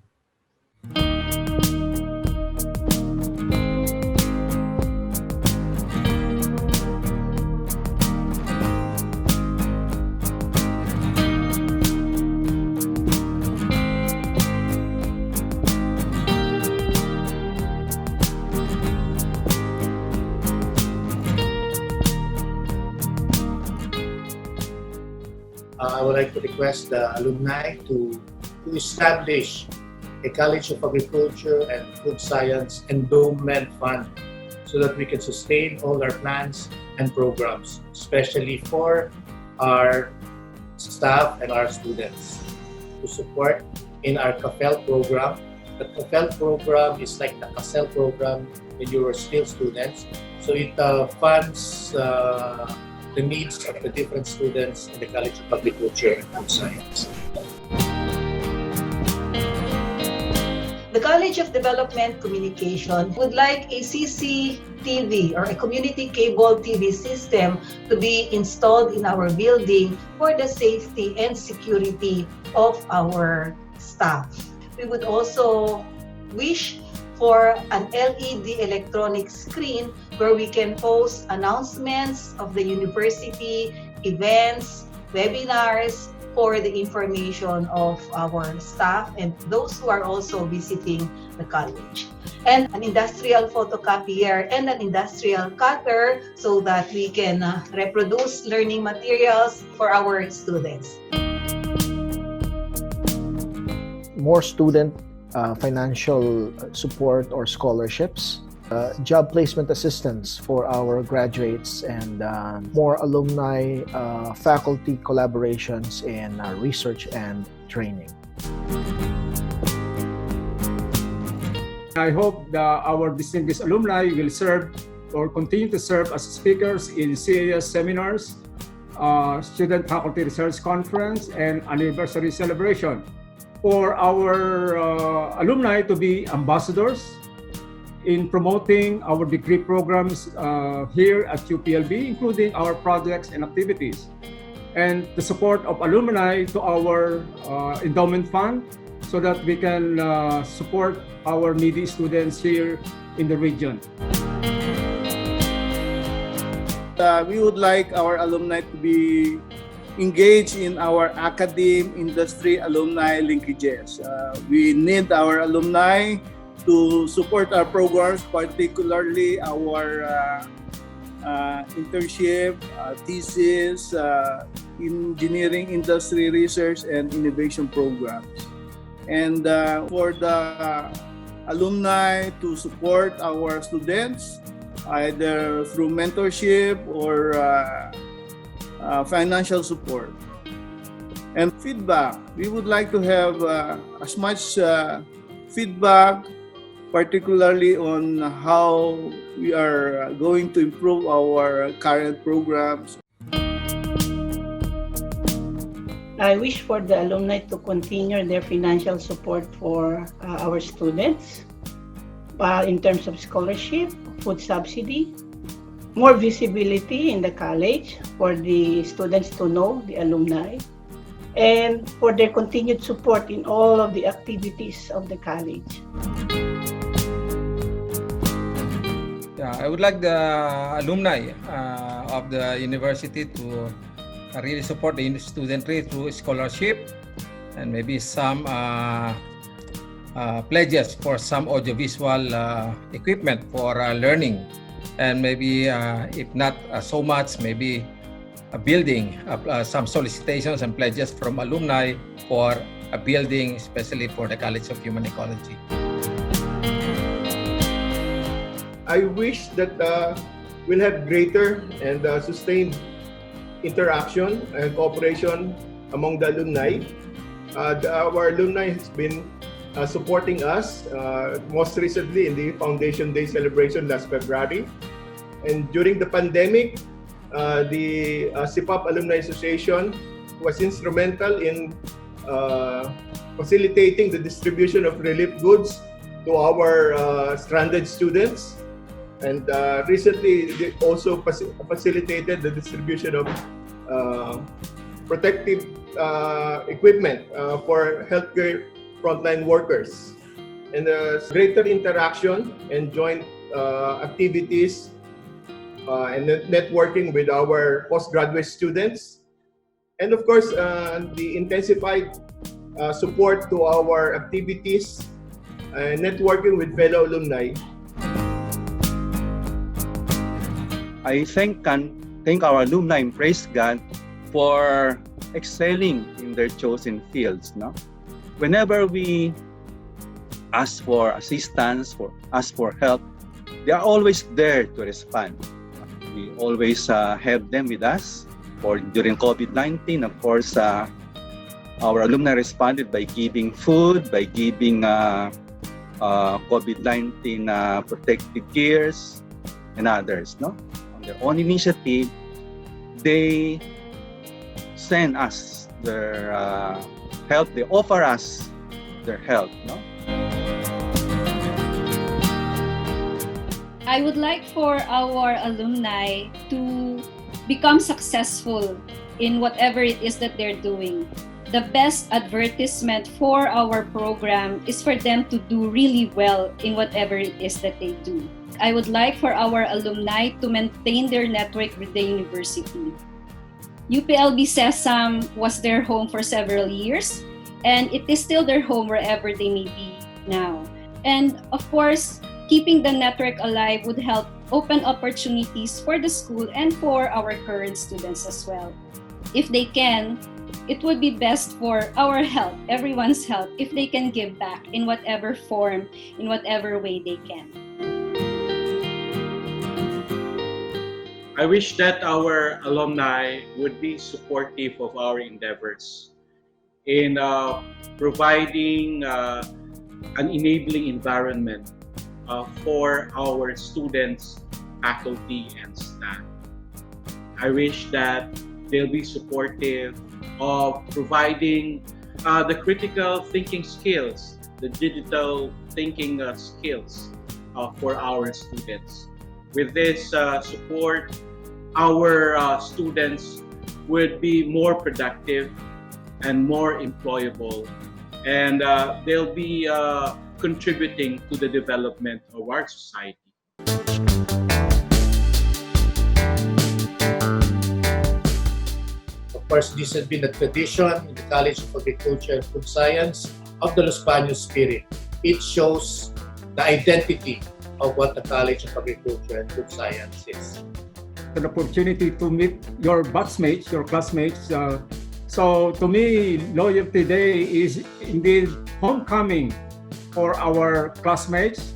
I would like to request the alumni to establish a College of Agriculture and Food Science Endowment Fund so that we can sustain all our plans and programs, especially for our staff and our students, to support in our CAFEL program. The CAFEL program is like the CASEL program when you were still students. So it funds the needs of the different students in the College of Agriculture and Food Science. The College of Development Communication would like a CCTV or a community cable TV system to be installed in our building for the safety and security of our staff. We would also wish for an LED electronic screen where we can post announcements of the university, events, webinars for the information of our staff and those who are also visiting the college. And an industrial photocopier and an industrial cutter so that we can reproduce learning materials for our students. More student financial support or scholarships job placement assistance for our graduates and more alumni faculty collaborations in research and training. I hope that our distinguished alumni will serve or continue to serve as speakers in CAS seminars, student faculty research conference, and anniversary celebration. For our alumni to be ambassadors in promoting our degree programs here at UPLB, including our projects and activities, and the support of alumni to our endowment fund so that we can support our needy students here in the region. We would like our alumni to be engaged in our academic industry alumni linkages. We need our alumni to support our programs, particularly our internship, thesis, engineering industry research and innovation programs. And for the alumni to support our students, either through mentorship or financial support. And feedback, we would like to have as much feedback, particularly on how we are going to improve our current programs. I wish for the alumni to continue their financial support for our students in terms of scholarship, food subsidy, more visibility in the college for the students to know the alumni, and for their continued support in all of the activities of the college. Yeah, I would like the alumni of the university to really support the studentry through scholarship and maybe some pledges for some audiovisual equipment for learning, and maybe if not so much, maybe a building, some solicitations and pledges from alumni for a building, especially for the College of Human Ecology. I wish that we'll have greater and sustained interaction and cooperation among the alumni. Our alumni has been supporting us most recently in the Foundation Day celebration last February. And during the pandemic, the CIPAP Alumni Association was instrumental in facilitating the distribution of relief goods to our stranded students. And recently, they also facilitated the distribution of protective equipment for healthcare frontline workers. And greater interaction and joint activities and networking with our postgraduate students. And of course, the intensified support to our activities and networking with fellow alumni. I thank our alumni and praise God for excelling in their chosen fields. No? Whenever we ask for assistance, ask for help, they are always there to respond. We always have them with us. During COVID-19, of course, our alumni responded by giving food, by giving COVID-19 protective gears, and others. No? On their own initiative, they send us their help. They offer us their help. No? I would like for our alumni to become successful in whatever it is that they're doing. The best advertisement for our program is for them to do really well in whatever it is that they do. I would like for our alumni to maintain their network with the university. UPLB CESAM was their home for several years, and it is still their home wherever they may be now. And of course, keeping the network alive would help open opportunities for the school and for our current students as well. If they can, it would be best for our health, everyone's health, if they can give back in whatever form, in whatever way they can. I wish that our alumni would be supportive of our endeavors in providing an enabling environment for our students, faculty, and staff. I wish that they'll be supportive of providing the critical thinking skills, the digital thinking skills for our students. With this support, our students would be more productive and more employable, and they'll be contributing to the development of our society. Of course, this has been a tradition in the College of Agriculture and Food Science of the Los Baños spirit. It shows the identity of what the College of Agriculture and Food Science is. An opportunity to meet your batchmates, your classmates. So to me, Loyalty Day is indeed homecoming for our classmates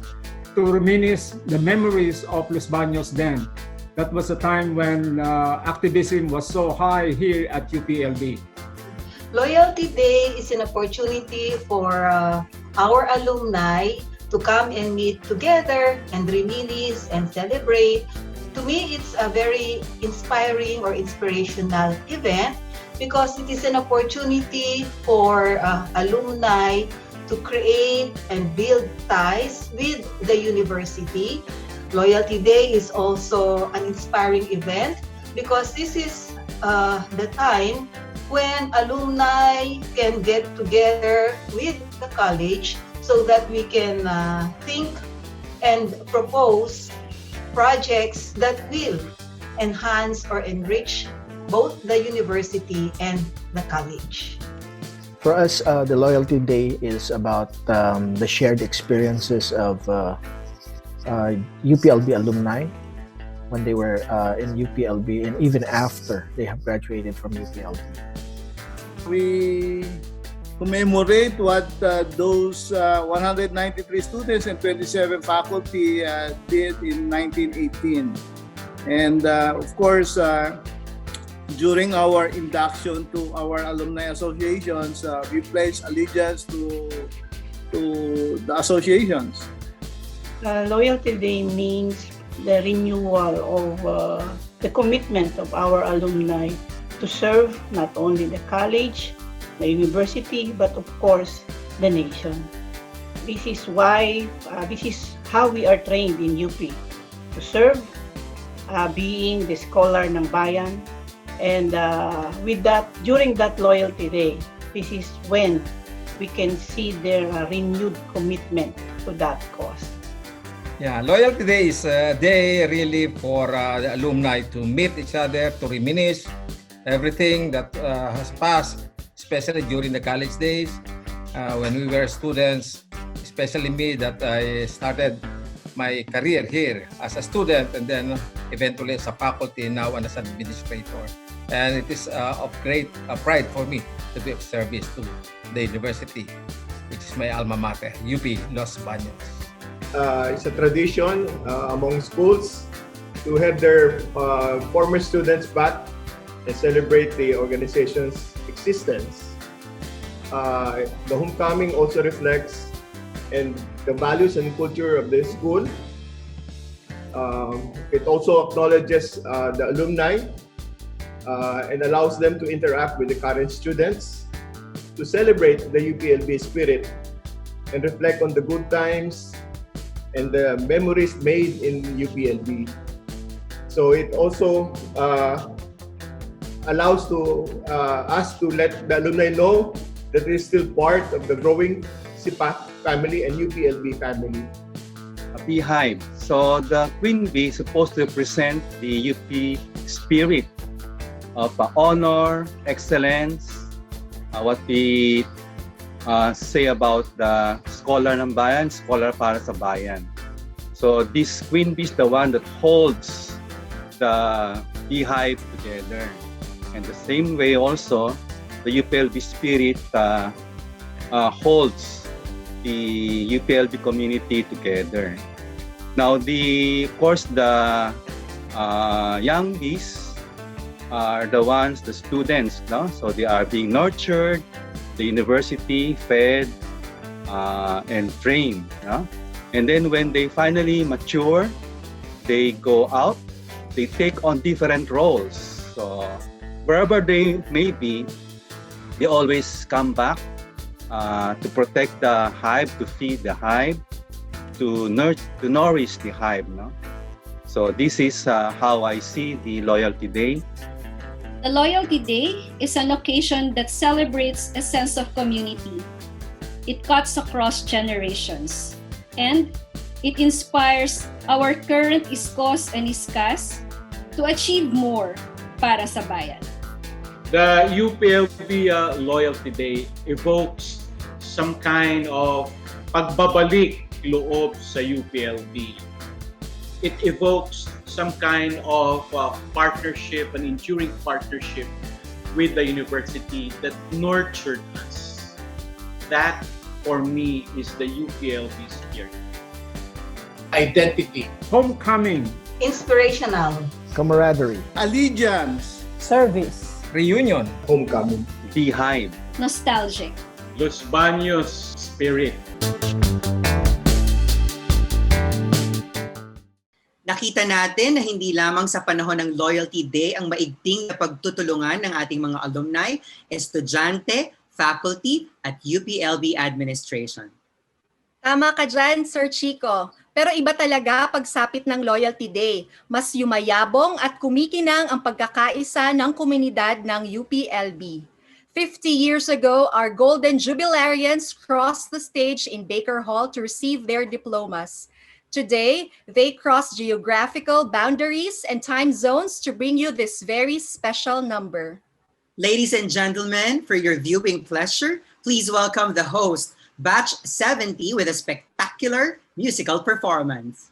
to reminisce the memories of Los Baños then. That was a time when activism was so high here at UPLB. Loyalty Day is an opportunity for our alumni to come and meet together and reminisce and celebrate. To me, it's a very inspiring or inspirational event because it is an opportunity for alumni to create and build ties with the university. Loyalty Day is also an inspiring event because this is the time when alumni can get together with the college so that we can think and propose projects that will enhance or enrich both the university and the college. For us, the Loyalty Day is about the shared experiences of UPLB alumni when they were in UPLB and even after they have graduated from UPLB. We commemorate what those 193 students and 27 faculty did in 1918. And of course, during our induction to our alumni associations, we pledge allegiance to the associations. Loyalty Day means the renewal of the commitment of our alumni to serve not only the college, the university, but of course, the nation. This is why, this is how we are trained in UP, to serve, being the scholar ng bayan, and with that, during that Loyalty Day, this is when we can see their renewed commitment to that cause. Yeah, Loyalty Day is a day really for the alumni to meet each other, to reminisce everything that has passed, especially during the college days when we were students, especially me that I started my career here as a student and then eventually as a faculty, now as an administrator. And it is of great pride for me to be of service to the university, which is my alma mater, UP Los Baños. It's a tradition among schools to have their former students back and celebrate the organization's existence. The homecoming also reflects and the values and culture of the school. It also acknowledges the alumni and allows them to interact with the current students to celebrate the UPLB spirit and reflect on the good times and the memories made in UPLB. So it also allows us to let the alumni know that it is still part of the growing SIPAC family and UPLB family. A beehive. So the queen bee is supposed to represent the UP spirit of honor, excellence, what we say about the scholar ng bayan, scholar para sa bayan. So this queen bee is the one that holds the beehive together. And the same way also, the UPLB spirit holds the UPLB community together. Now, of course, the youngies are the ones, the students, no? So they are being nurtured, the university fed and trained, no? And then when they finally mature, they go out, they take on different roles. So wherever they may be, they always come back to protect the hive, to feed the hive, to nourish the hive, no? So this is how I see the Loyalty Day. The Loyalty Day is an occasion that celebrates a sense of community. It cuts across generations, and it inspires our current iskos and iskas to achieve more para sa bayan. The UPLB Loyalty Day evokes some kind of pagbabalik loob sa UPLB. It evokes some kind of partnership, an enduring partnership with the university that nurtured us. That, for me, is the UPLB spirit. Identity. Homecoming. Inspirational. Camaraderie. Allegiance. Service. Reunion. Homecoming. Beehive. Nostalgic. Los Baños spirit. Nakita natin na hindi lamang sa panahon ng Loyalty Day ang maigting na pagtutulungan ng ating mga alumni, estudyante, faculty, at UPLB administration. Tama ka dyan, Sir Chico. Pero iba talaga pagsapit ng Loyalty Day. Mas yumayabong at kumikinang ang pagkakaisa ng komunidad ng UPLB. 50 years ago, our Golden Jubilarians crossed the stage in Baker Hall to receive their diplomas. Today, they cross geographical boundaries and time zones to bring you this very special number. Ladies and gentlemen, for your viewing pleasure, please welcome the host, Batch 70, with a spectacular musical performance.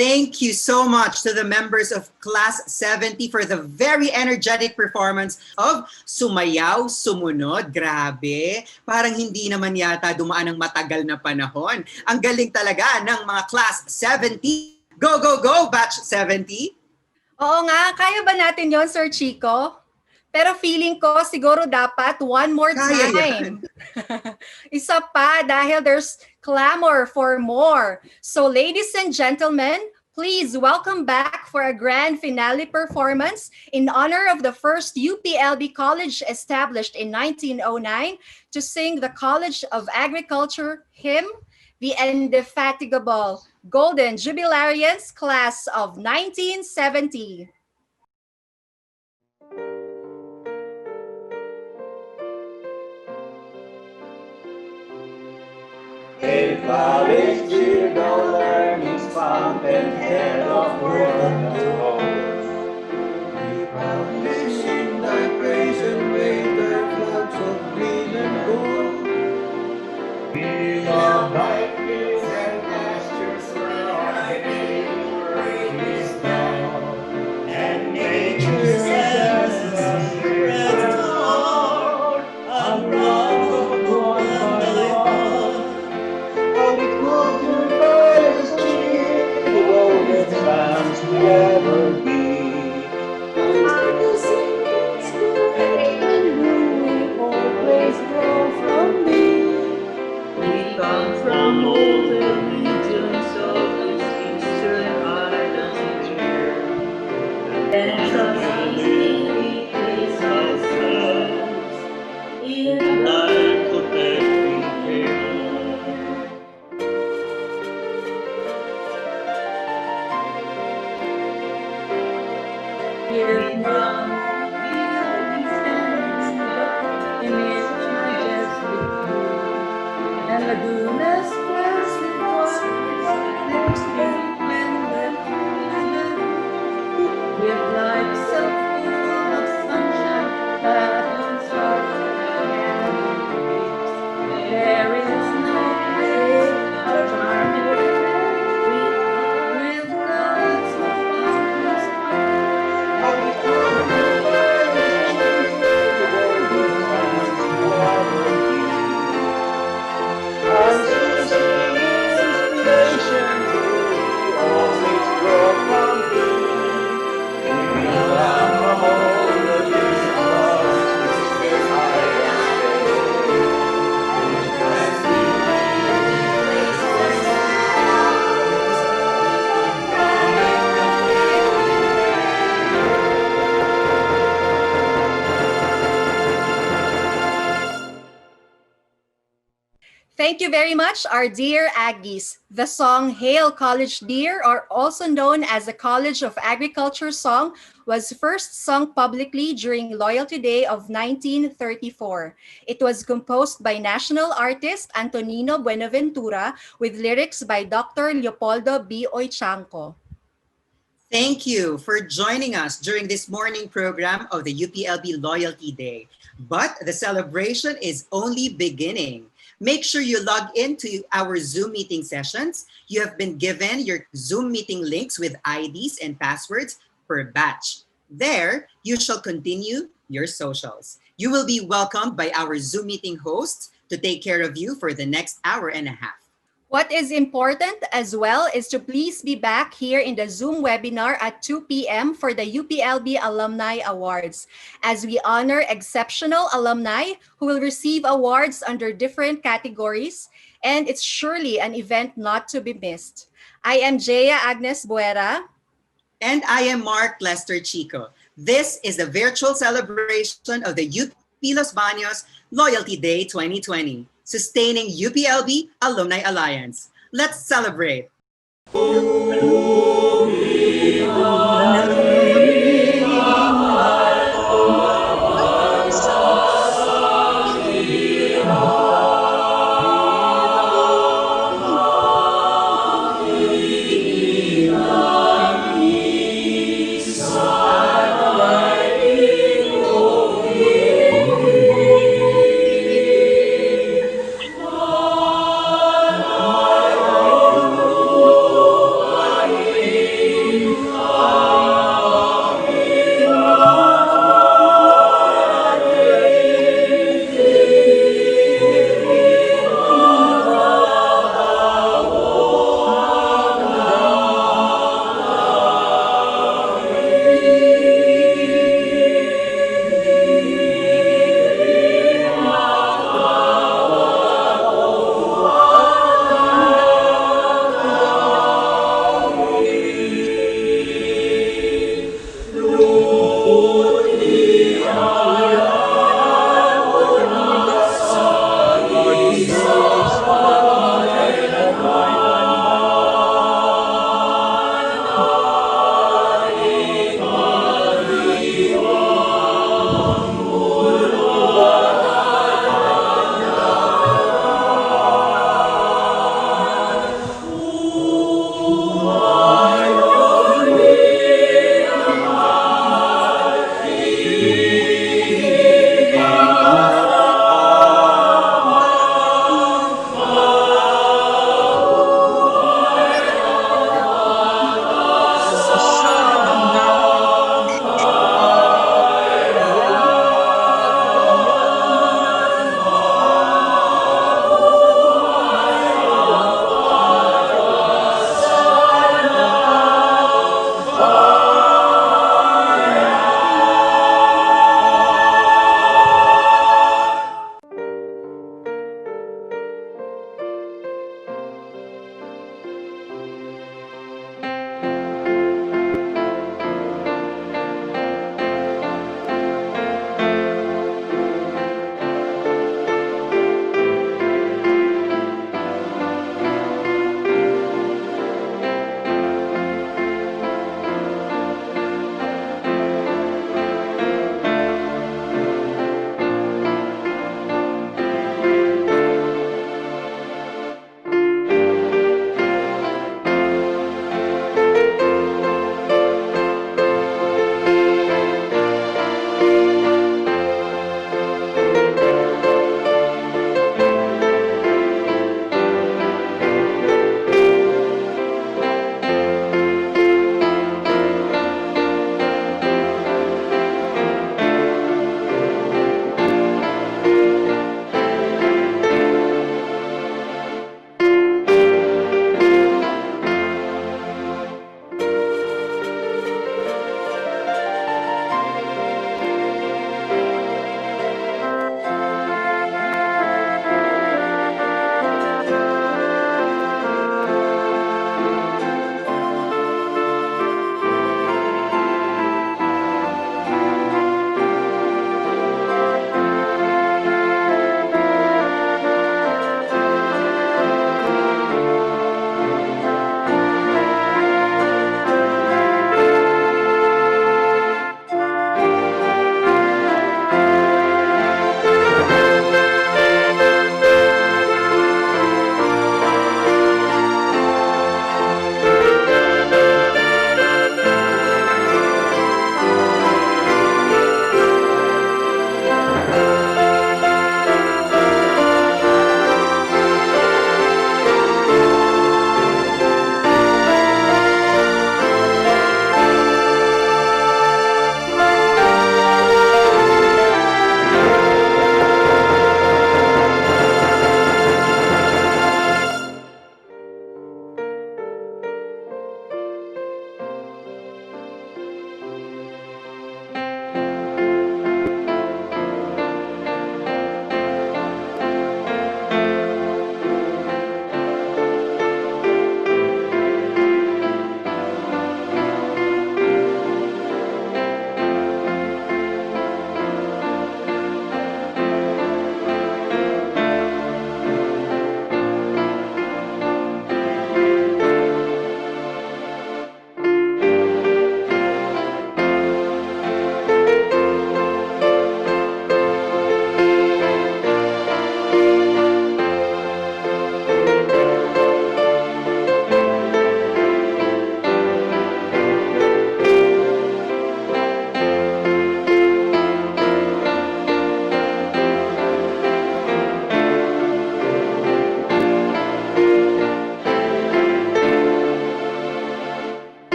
Thank you so much to the members of Class 70 for the very energetic performance of Sumayaw, Sumunod. Grabe, parang hindi naman yata dumaan ng matagal na panahon. Ang galing talaga ng mga Class 70. Go, go, go, Batch 70! Oo nga, kaya ba natin yon, Sir Chico? Pero feeling ko siguro dapat one more Kaya time. Isa pa dahil there's clamor for more. So ladies and gentlemen, please welcome back for a grand finale performance in honor of the first UPLB college established in 1909 to sing the College of Agriculture hymn, the indefatigable Golden Jubilarians class of 1970. A college cheer, the learning's fountainhead of world knowledge. We proudly sing thy praise and wave thy flags of green and gold. We love thy fields and pastures where our neighbor is down. And nature sends us rest on, and round of one by one. Agriculture birds cheer, the golden sands we ever be. Under the singing inspiration, we always draw from thee. We come from all the regions of these eastern islands here. And trustingly place ourselves in thy protecting care. Here from beyond stands in its majestic view, and lagunas flash with waters never sleep when the moon with lights so full of sunshine that fills our grapes. There is no place our charm will with clouds of boundless Thank you very much, our dear Aggies. The song Hail College Dear, or also known as the College of Agriculture song, was first sung publicly during Loyalty Day of 1934. It was composed by national artist Antonino Buenaventura with lyrics by Dr. Leopoldo B. Oychanco. Thank you for joining us during this morning program of the UPLB Loyalty Day. But the celebration is only beginning. Make sure you log into our Zoom meeting sessions. You have been given your Zoom meeting links with IDs and passwords per batch. There, you shall continue your socials. You will be welcomed by our Zoom meeting hosts to take care of you for the next hour and a half. What is important as well is to please be back here in the Zoom webinar at 2 p.m. for the UPLB Alumni Awards, as we honor exceptional alumni who will receive awards under different categories, and it's surely an event not to be missed. I am Jaya Agnes Buera. And I am Mark Lester Chico. This is the virtual celebration of the UP Los Baños Loyalty Day 2020. Sustaining UPLB Alumni Alliance. Let's celebrate.